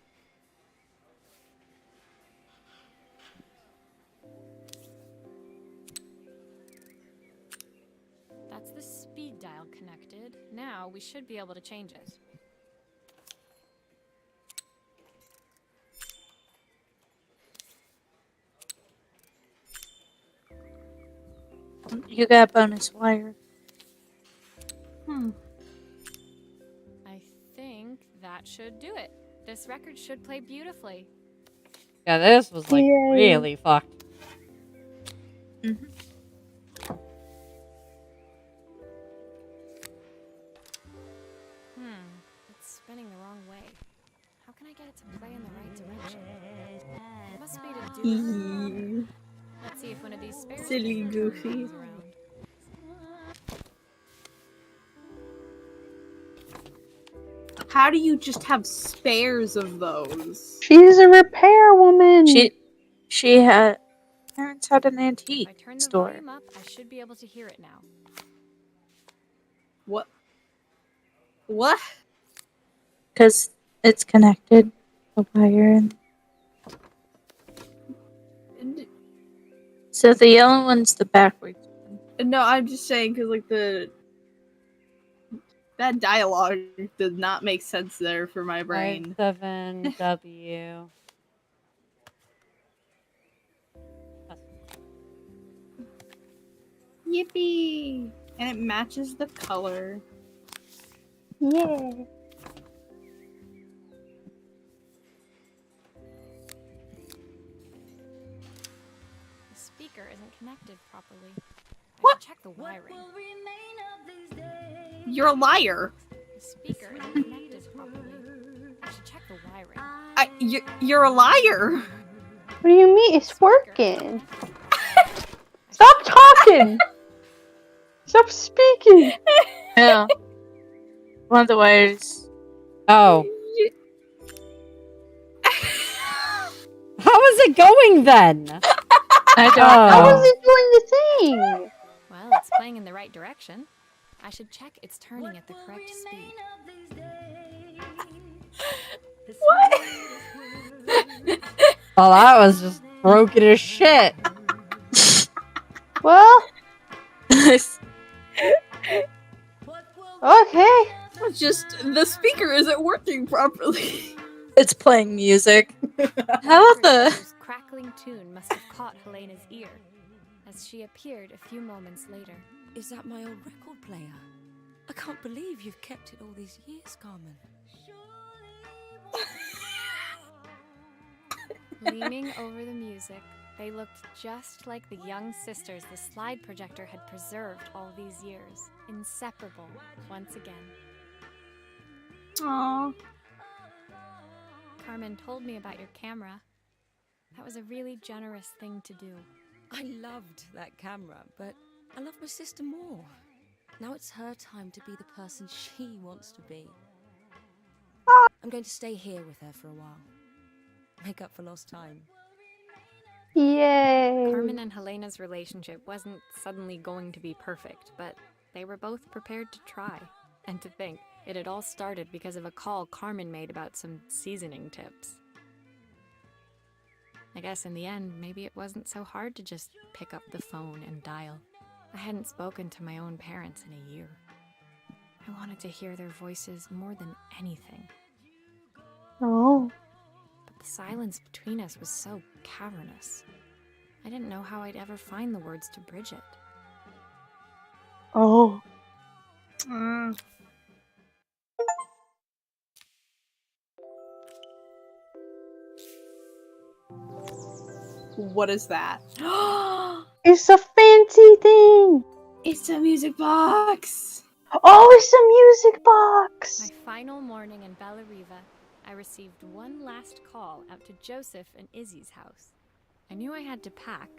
That's the speed dial connected. Now we should be able to change it. You got a bonus wire. I think that should do it. This record should play beautifully. Yeah, this was like Yay. really fucked. Mm-hmm. It's spinning the wrong way. How can I get it to play in the right direction? It must be to do. Let's see if one of these spares Silly can turn Goofy. things around. How do you just have spares of those? She's a repair woman. She had parents had an If I antique turn the store. volume up, I should be able to hear it now. What? What? Because it's connected. The wire and so the yellow one's the backwards one. No, I'm just saying because like that dialogue did not make sense there for my brain. 7W. Yippee! And it matches the color. Yeah. The speaker isn't connected properly. What? I should check the wiring. You're a liar. The speaker isn't connected properly. I should check the wiring. You're a liar. What do you mean? It's working. Stop talking. Stop speaking. Yeah. One of the wires. Oh. How is it going then? I don't How know. is it doing the thing? Well, it's playing in the right direction. I should check it's turning at the correct speed. What? Well, that was just broken as shit. Well, okay. It's just the speaker isn't working properly. It's playing music. How the? This crackling tune must have caught Helena's ear, as she appeared a few moments later. Is that my old record player? I can't believe you've kept it all these years, Carmen. Leaning over the music, they looked just like the young sisters the slide projector had preserved all these years, inseparable once again. Aww. Carmen told me about your camera. That was a really generous thing to do. I loved that camera, but I love my sister more. Now it's her time to be the person she wants to be. I'm going to stay here with her for a while. Make up for lost time. Yay. Carmen and Helena's relationship wasn't suddenly going to be perfect, but they were both prepared to try. And to think, it had all started because of a call Carmen made about some seasoning tips. I guess in the end, maybe it wasn't so hard to just pick up the phone and dial. I hadn't spoken to my own parents in a year. I wanted to hear their voices more than anything. Oh. But the silence between us was so cavernous. I didn't know how I'd ever find the words to bridge it. Oh. What is that? It's a fancy thing. It's a music box. Oh, it's a music box. My final morning in Bella Riva, I received one last call out to Joseph and Izzy's house. I knew I had to pack,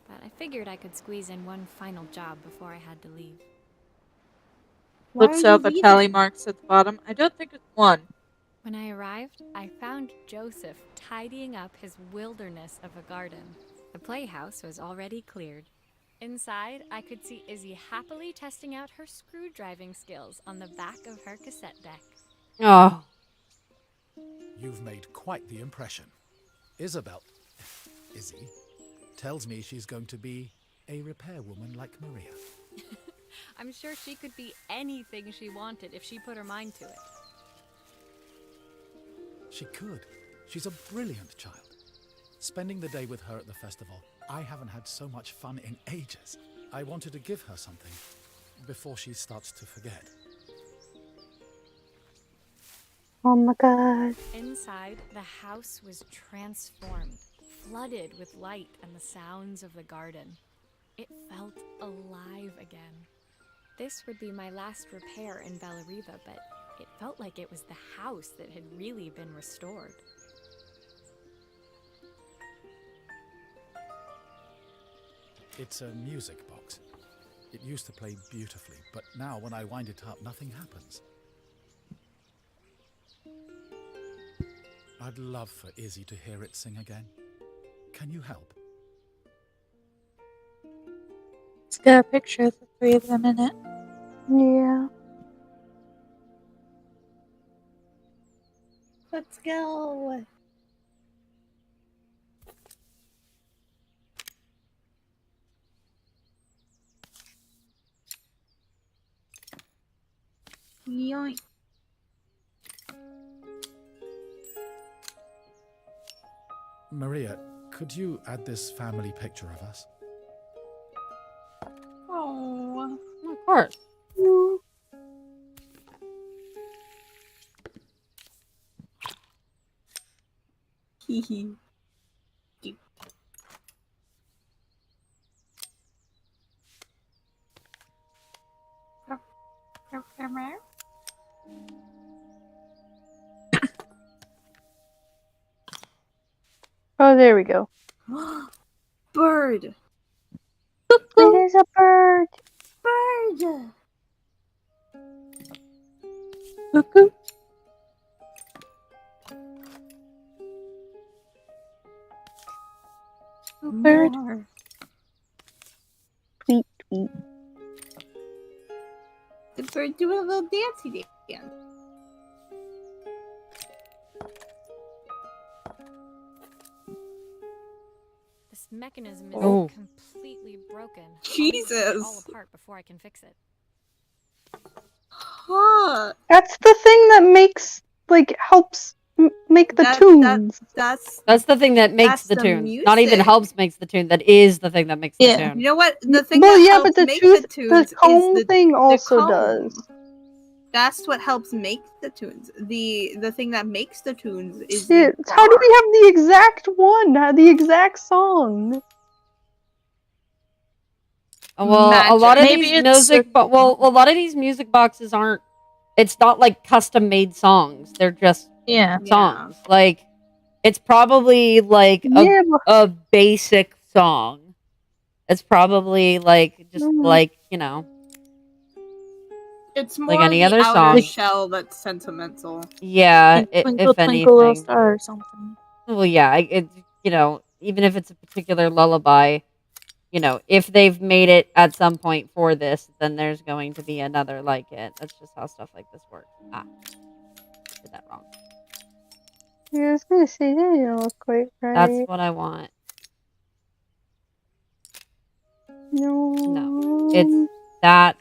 but I figured I could squeeze in one final job before I had to leave. Looks out the tally marks at the bottom. I don't think it's one. When I arrived, I found Joseph tidying up his wilderness of a garden. The playhouse was already cleared. Inside, I could see Izzy happily testing out her screw-driving skills on the back of her cassette deck. Oh. You've made quite the impression. Izzy, tells me she's going to be a repairwoman like Maria. I'm sure she could be anything she wanted if she put her mind to it. She could. She's a brilliant child. Spending the day with her at the festival, I haven't had so much fun in ages. I wanted to give her something before she starts to forget. Oh my god. Inside, the house was transformed, flooded with light and the sounds of the garden. It felt alive again. This would be my last repair in Bella Riva, but It felt like it was the house that had really been restored. It's a music box. It used to play beautifully, but now when I wind it up, nothing happens. I'd love for Izzy to hear it sing again. Can you help? It's got a picture of the three of them in it. Yeah. Let's go. Yoink. Maria, could you add this family picture of us? Oh. Of course. Hee hee. Oh, there we go. Bird. It is a bird. Bird. Cuckoo. Bird. More. Tweet, tweet. The bird doing a little dancey dance. This mechanism is Oh. completely broken. I'll need to Jesus. take it all apart before I can fix it. Huh. That's the thing that makes, like, helps make the tunes. That's the thing that makes that's the the tunes. Not even music. helps makes the tune. That is the thing that makes the Yeah. tune. You know what? The thing Well, that yeah, helps but the make tooth, the tunes the comb is thing also comb. does. That's what helps make the tunes. The thing that makes the tunes is Shit, the how do we bar. have the exact one? The exact song? Well, a lot of Maybe these it's music, a lot of these music boxes aren't. It's not like custom made songs. They're just Yeah. songs. Like it's probably like Yeah, a basic song. It's probably like just like It's like more any the other outer song. shell that's sentimental. Yeah, Like Twinkle if Twinkle Little anything. Star or something. Well, yeah, even if it's a particular lullaby, if they've made it at some point for this, then there's going to be another like it. That's just how stuff like this works. Did that wrong. yeah, I was gonna say that didn't look quite right. That's what I want. No. It's that.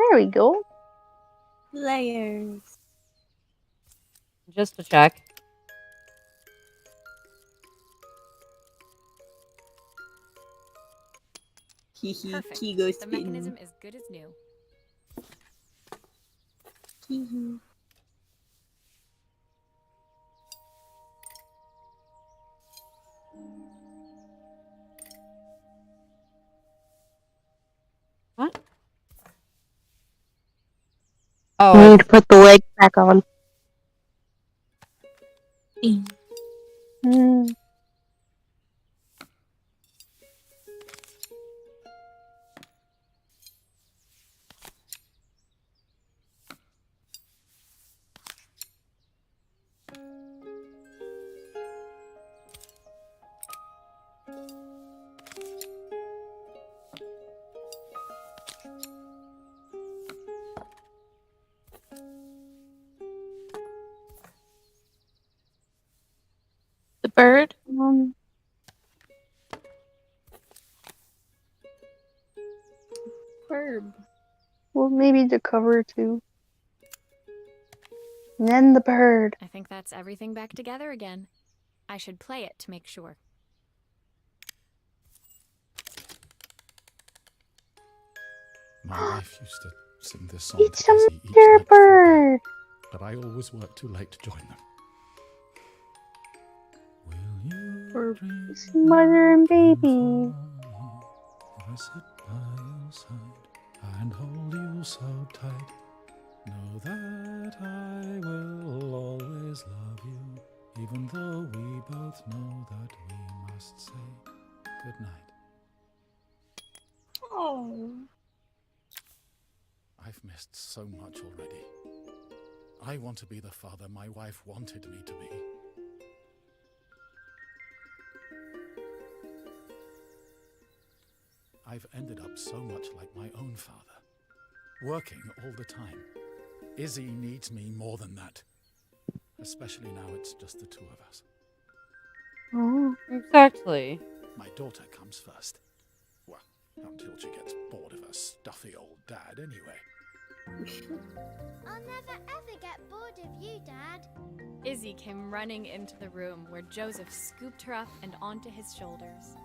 There we go. Layers. Just to check. Perfect. He goes The mechanism is good as new. What? Oh, I need to put the leg back on. Mm. The bird. Verb. Well, maybe the cover too. And then the bird. I think that's everything back together again. I should play it to make sure. My wife used to sing this song It's to a Izzy each mother night before bed, bird. but I always work too late to join them. Will you It's mother and baby. if I sit by your your side and hold you so tight. Know that I will always love you, even though we both know that we must say goodnight. Oh. I've missed so much already. I want to be the father my wife wanted me to be. I've ended up so much like my own father, working all the time. Izzy needs me more than that, especially now it's just the two of us. Oh. Exactly. My daughter comes first. Well, until she gets bored of her stuffy old dad anyway. I'll never ever get bored of you, Dad. Izzy came running into the room where Joseph scooped her up and onto his shoulders.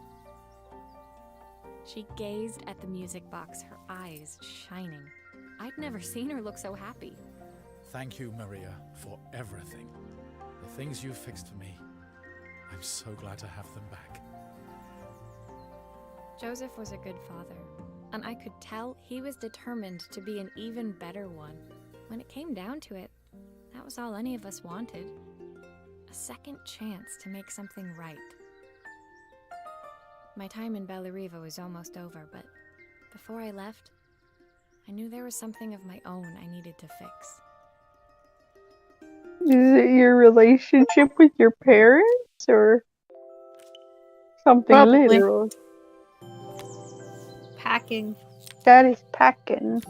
She gazed at the music box, her eyes shining. I'd never seen her look so happy. Thank you, Maria, for everything. The things you fixed for me. I'm so glad to have them back. Joseph was a good father, and I could tell he was determined to be an even better one. When it came down to it, that was all any of us wanted. A second chance to make something right. My time in Bellariva was almost over, but before I left, I knew there was something of my own I needed to fix. Is it your relationship with your parents or something Probably. literal? Packing. That is packing.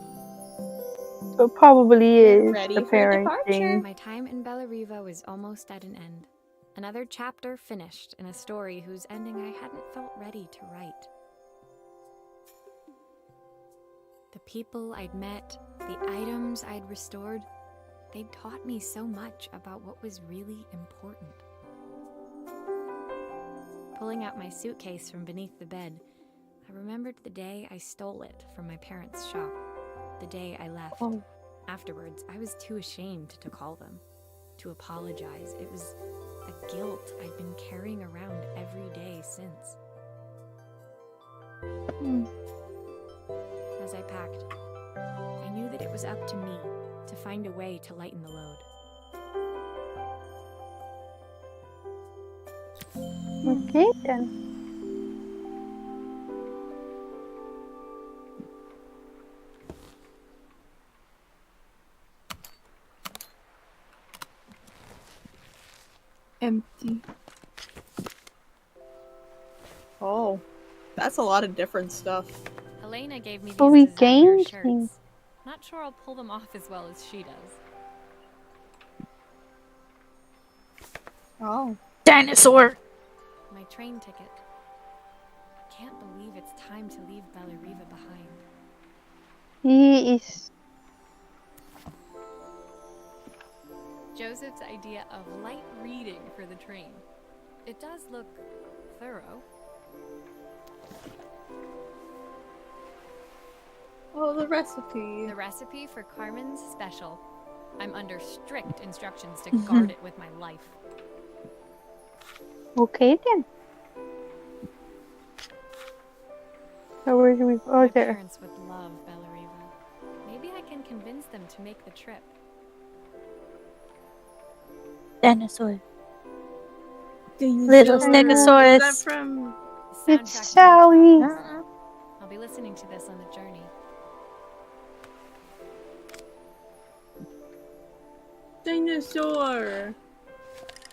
So it probably is Ready the for departure. parenting. My time in Bellariva was almost at an end. Another chapter finished in a story whose ending I hadn't felt ready to write. The people I'd met, the items I'd restored, they'd taught me so much about what was really important. Pulling out my suitcase from beneath the bed, I remembered the day I stole it from my parents' shop, the day I left. Oh. Afterwards, I was too ashamed to call them, to apologize. It was a guilt I'd been carrying around every day since. As I packed, I knew that it was up to me to find a way to lighten the load. Okay then. Empty. Oh, that's a lot of different stuff. Helena gave me these Oh, we designer gained shirts. things. Not sure I'll pull them off as well as she does. Oh. Dinosaur. My train ticket. Can't believe it's time to leave Bellariva behind. He is. Joseph's idea of light reading for the train. It does look thorough. Oh, the recipe. The recipe for Carmen's special. I'm under strict instructions to guard it with my life. Okay then. So where do we go? My There. parents would love Bellariva. Maybe I can convince them to make the trip. Dinosaur. Little Little Is that Stegosaurus. from The It's soundtrack to my Sally. travels. I'll be listening to this on the journey. Dinosaur?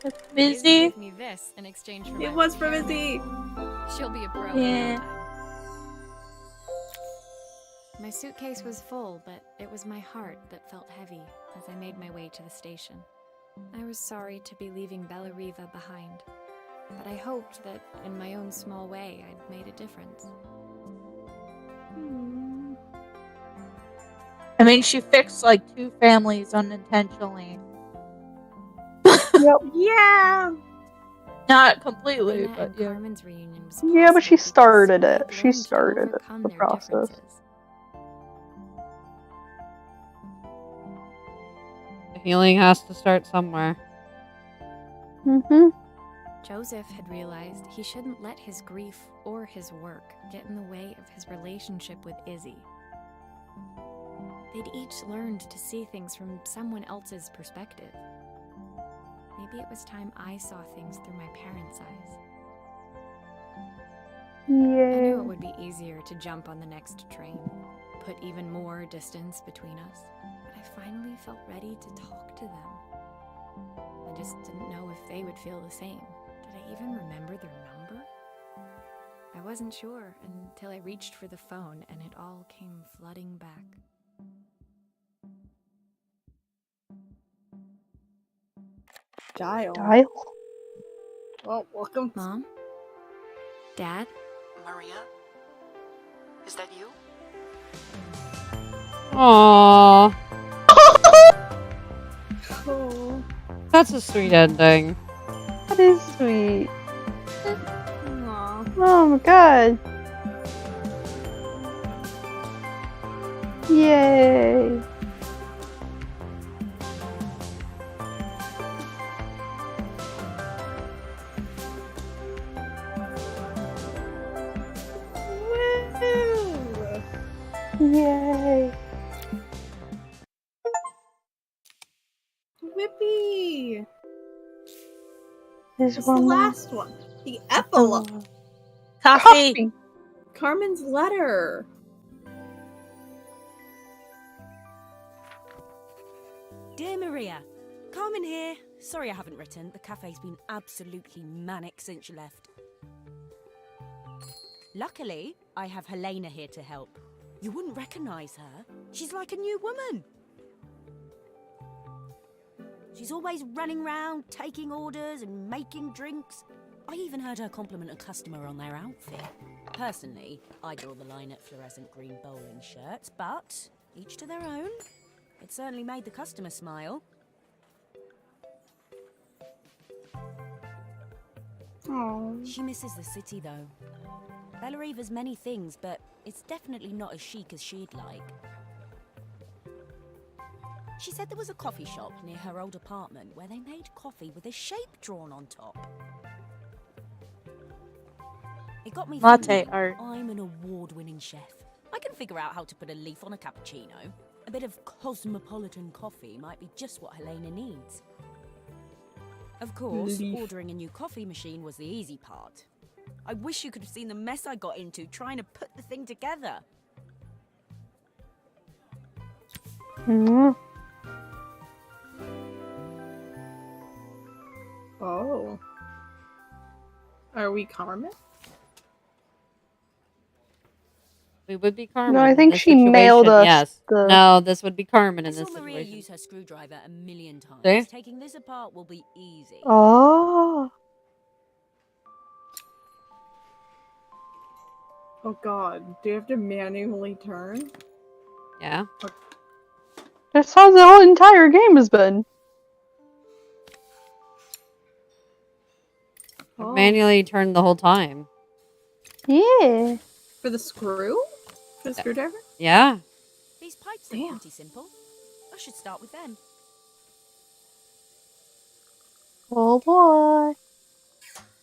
Izzy Busy. gave me this in exchange for It my was from repairman. Izzy. She'll be a pro Yeah. in no time. My suitcase was full, but it was my heart that felt heavy as I made my way to the station. I was sorry to be leaving Bellariva behind, but I hoped that in my own small way I'd made a difference. I mean, she fixed like 2 families unintentionally. Yep. Yeah. Not completely, Helena but and yeah. Carmen's reunion was Yeah, but she possible started because it. they'd She learned to started it, overcome the their process. differences. The healing has to start somewhere. Mm-hmm. Joseph had realized he shouldn't let his grief or his work get in the way of his relationship with Izzy. They'd each learned to see things from someone else's perspective. Maybe it was time I saw things through my parents' eyes. I knew it would be easier to jump on the next train, put even more distance between us, but I finally felt ready to talk to them. I just didn't know if they would feel the same. Did I even remember their number? I wasn't sure until I reached for the phone and it all came flooding back. Dial. Well, welcome. Mom? Dad? Maria? Is that you? Aww. Oh. That's a sweet ending. That is sweet. Aww. Oh my god. Yay. Yay. Whippy! There's It's the one more. last one. The epilogue. Oh. Coffee. Carmen's letter. Dear Maria, Carmen here. Sorry I haven't written. The cafe's been absolutely manic since you left. Luckily, I have Helena here to help. You wouldn't recognise her. She's like a new woman. She's always running around, taking orders and making drinks. I even heard her compliment a customer on their outfit. Personally, I draw the line at fluorescent green bowling shirts, but each to their own. It certainly made the customer smile. Aww. She misses the city, though. Bellariva's many things, but it's definitely not as chic as she'd like. She said there was a coffee shop near her old apartment where they made coffee with a shape drawn on top. It got me Latte thinking, art. I'm an award-winning chef. I can figure out how to put a leaf on a cappuccino. A bit of cosmopolitan coffee might be just what Helena needs. Of course, ordering a new coffee machine was the easy part. I wish you could have seen the mess I got into trying to put the thing together. Mm. Oh. Are we Carmen? We would be Carmen. No, I in think this she mailed situation, us yes. the- No, this would be Carmen I in saw this Maria situation. use her screwdriver a million times. See? Taking this apart will be easy. Oh. Oh god. Do you have to manually turn? Yeah. That's how the whole entire game has been. Oh. Manually turned the whole time. Yeah. For the screw? For the screwdriver? Yeah. These pipes are Damn. pretty simple. I should start with them. Oh boy.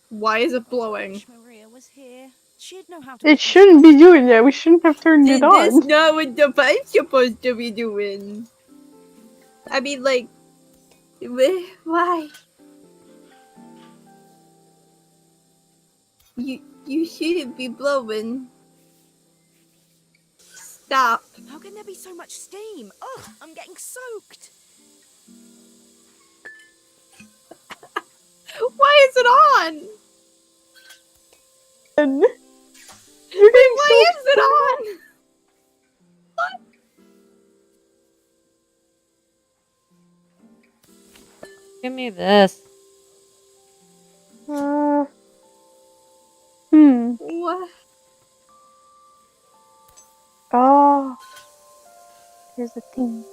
Why is it blowing? Wish Maria was here. She'd know how to. It shouldn't be doing that. We shouldn't have turned it That's on. not what the pipe's supposed to be doing. I mean, like, why? You shouldn't be blowing. Stop. How can there be so much steam? Ugh, I'm getting soaked. Why is it on? And Why is it on? What? Give me this. What? Oh. Here's the thing.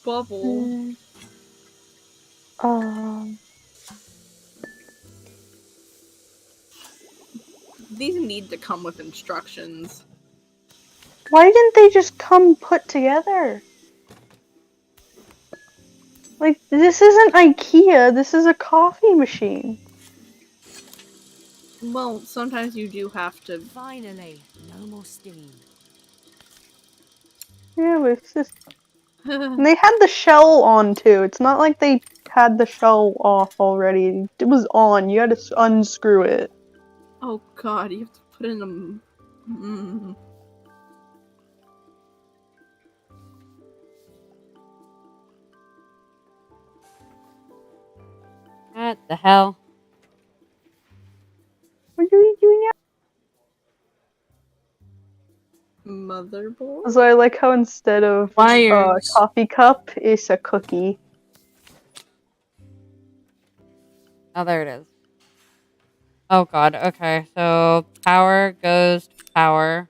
Bubble. These need to come with instructions. Why didn't they just come put together? Like, this isn't IKEA, this is a coffee machine. Well, sometimes you do have to. Finally, no more steam. Yeah, but it's just... And they had the shell on, too. It's not like they had the shell off already. It was on. You had to unscrew it. Oh god, you have to put in a. What the hell? What are you doing now? Motherboard? So I like how instead of a Wires. coffee cup, it's a cookie. Oh, there it is. Oh god, okay. So power goes to power.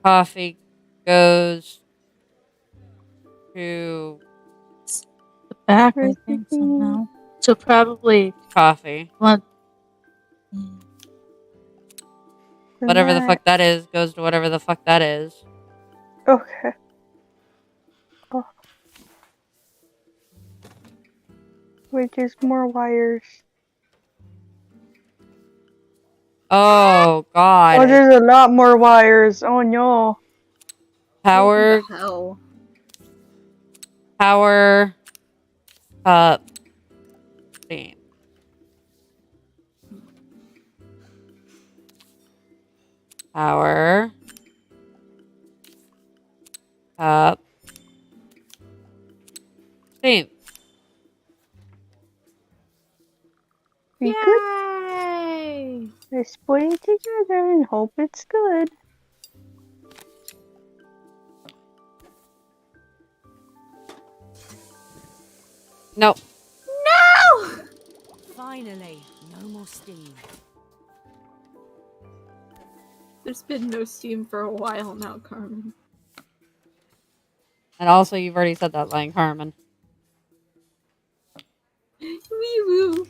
Coffee goes to The back, I Where's the think, thingy? somehow. So probably coffee. one. Whatever the That. fuck that is goes to whatever the fuck that is. Okay. Oh. Wait, there's more wires. Oh god. Oh, there's a lot more wires. Oh no. Power. What the hell? Power. Cup. Steam. Power. Cup. Steam. Be Yay! good. Let's put it together and hope it's good. Nope. No! Finally, no more steam. There's been no steam for a while now, Carmen. And also, you've already said that line, Carmen. Wee woo.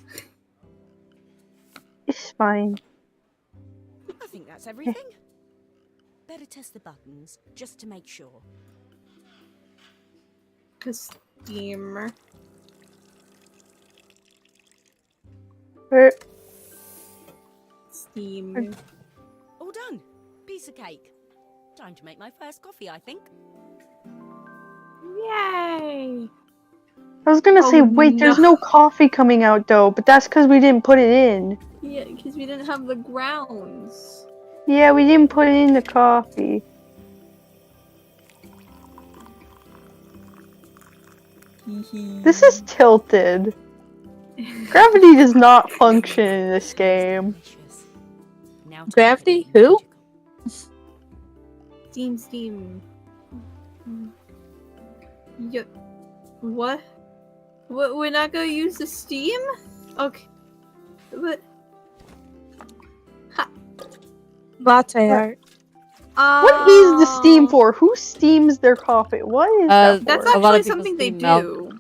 It's fine. I think that's everything. Better test the buttons, just to make sure. Cause steam. Steam. All done. Piece of cake. Time to make my first coffee, I think. Yay! I was gonna say, wait, no. there's no coffee coming out though, but that's because we didn't put it in. Yeah, because we didn't have the grounds. Yeah, we didn't put it in the coffee. This is tilted. Gravity does not function in this game. Now Gravity? Who? Steam. Yeah. What? What? We're not gonna use the steam? Okay. But. Latte art. What is the steam for? Who steams their coffee? What is that for? That's a lot of actually people something they steam milk. do.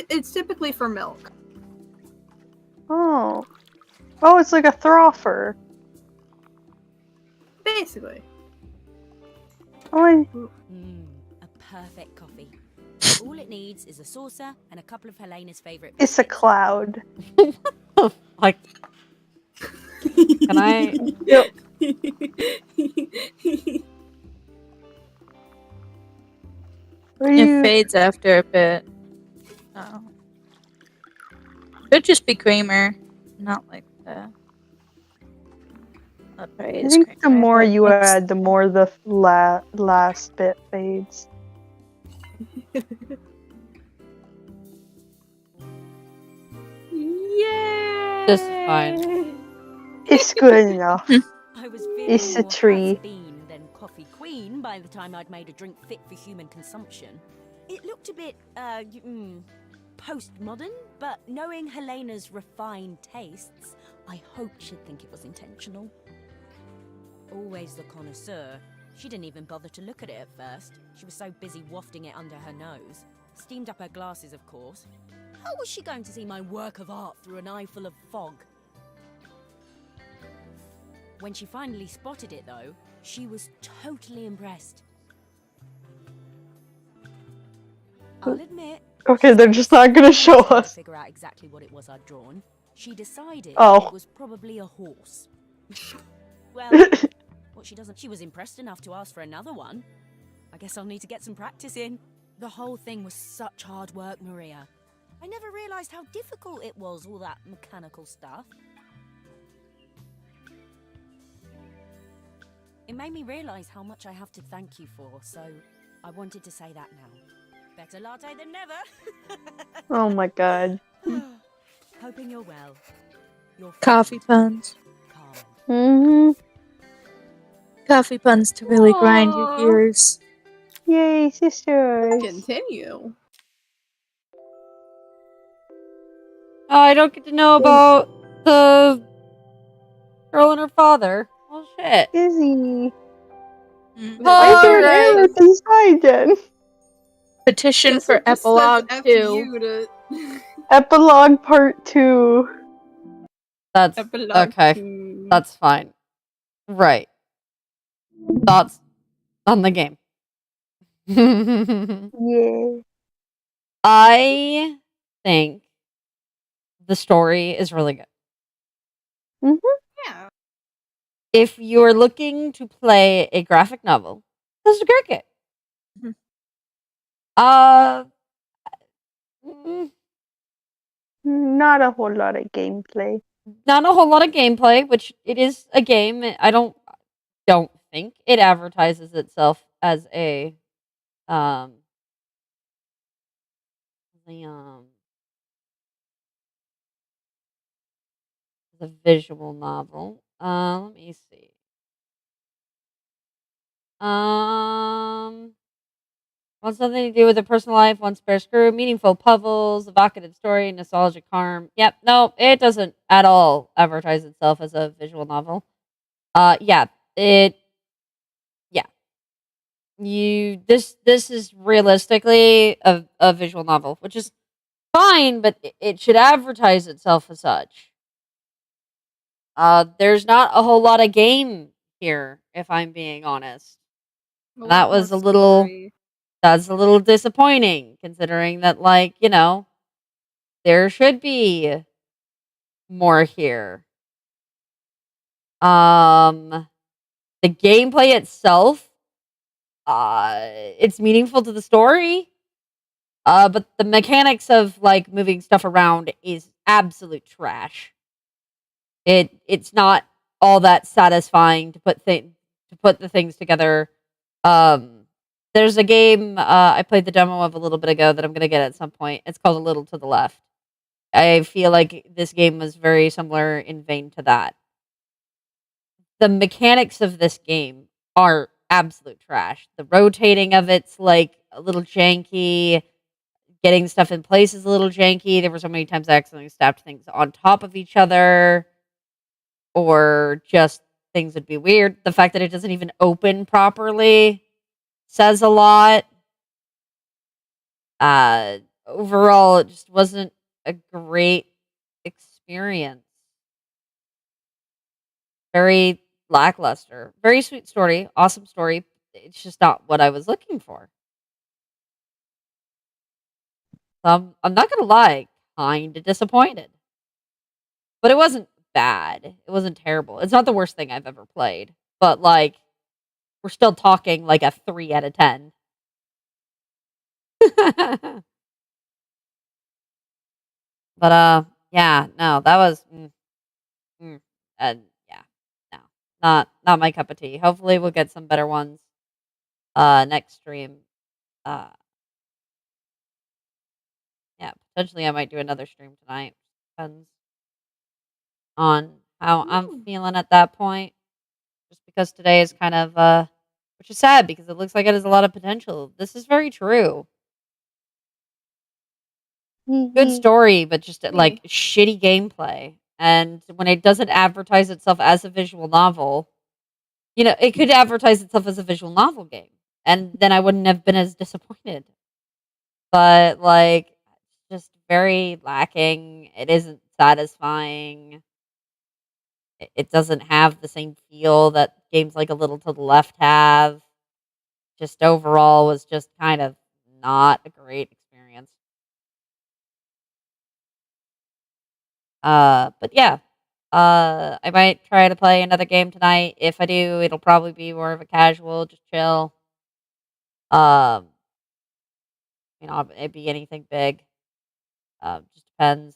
It's typically for milk. Oh. Oh, it's like a frother. Basically. Oh, A perfect coffee. All it needs is a saucer and a couple of Helena's favorite. it's a cloud. Like, can I? Yep. It fades after a bit. Oh. Could just be creamer, not like the. I think the more you add, the more the last bit fades. Yay! This is fine. It's good enough. I was feeling It's a more tree. has-been than coffee queen by the time I'd made a drink fit for human consumption. It looked a bit, postmodern, but knowing Helena's refined tastes, I hoped she'd think it was intentional. Always the connoisseur, she didn't even bother to look at it at first. She was so busy wafting it under her nose. Steamed up her glasses, of course. How was she going to see my work of art through an eye full of fog? When she finally spotted it, though, she was totally impressed. I'll admit, Okay, she they're spent just not gonna some show time to us. figure out exactly what it was I'd drawn. She decided Oh. it was probably a horse. Well, what she was impressed enough to ask for another one. I guess I'll need to get some practice in. The whole thing was such hard work, Maria. I never realized how difficult it was, all that mechanical stuff. It made me realize how much I have to thank you for, so I wanted to say that now. Better latte than never. Oh my god. Hoping you're well. Your Coffee puns. Mm-hmm. Coffee puns to really grind your Aw. gears. Yay, sisters. Continue. Oh, I don't get to know about the girl and her father. Well, shit. Izzy. Why Why is there an Alright. arrow to the side, Jen? Petition Guess for it just says epilogue F 2. you to Epilogue part 2. That's epilogue okay. to- That's fine. Right. Thoughts on the game. Yeah. I think the story is really good. Mm-hmm. Yeah. If you're looking to play a graphic novel, this is a great game. Mhm. Mm, Not a whole lot of gameplay. not a whole lot of gameplay, which it is a game. I don't think it advertises itself as a the the visual novel. Let me see. Wants something to do with a personal life, one spare screw, meaningful puzzles, evocative story, nostalgic charm. Yep, no, it doesn't at all advertise itself as a visual novel. Yeah, it. Yeah, this is realistically a visual novel, which is fine, but it should advertise itself as such. There's not a whole lot of game here, if I'm being honest. A That lot more was a little story. that's a little disappointing, considering that, like, there should be more here. The gameplay itself, it's meaningful to the story. But the mechanics of like moving stuff around is absolute trash. It's not all that satisfying to put the things together. Um, there's a game I played the demo of a little bit ago that I'm gonna get at some point. It's called A Little to the Left. I feel like this game was very similar in vein to that. The mechanics of this game are absolute trash. The rotating of it's like a little janky. Getting stuff in place is a little janky. There were so many times I accidentally stabbed things on top of each other, or just things would be weird. The fact that it doesn't even open properly says a lot. Overall, it just wasn't a great experience. Very lackluster. Very sweet story. Awesome story. It's just not what I was looking for. I'm not gonna lie, kind of disappointed. But it wasn't bad. It wasn't terrible. It's not the worst thing I've ever played. But like, we're still talking like a 3 out of 10. But yeah, no, that was mm, yeah, no, not my cup of tea. Hopefully, we'll get some better ones next stream. Uh, yeah, potentially I might do another stream tonight. Depends on how I'm feeling at that point. Just because today is kind of which is sad because it looks like it has a lot of potential. This is very true. Good story, but just like shitty gameplay. And when it doesn't advertise itself as a visual novel, it could advertise itself as a visual novel game, and then I wouldn't have been as disappointed. But like, just very lacking. It isn't satisfying. It doesn't have the same feel that games like A Little to the Left have. Just overall was just kind of not a great experience. But yeah, I might try to play another game tonight. If I do, it'll probably be more of a casual, just chill. Um, it'd be anything big. Just depends.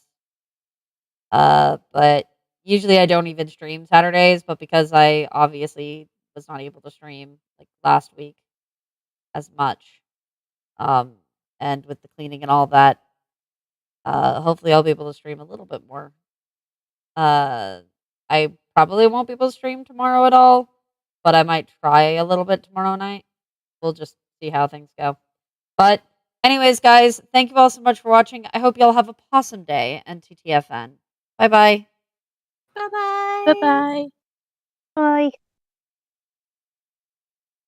But usually I don't even stream Saturdays, but because I obviously was not able to stream like last week as much, um, and with the cleaning and all that, hopefully I'll be able to stream a little bit more. I probably won't be able to stream tomorrow at all, but I might try a little bit tomorrow night. We'll just see how things go. But anyways, guys, thank you all so much for watching. I hope you all have a possum day and TTFN. Bye bye. Bye bye. Bye bye. Bye.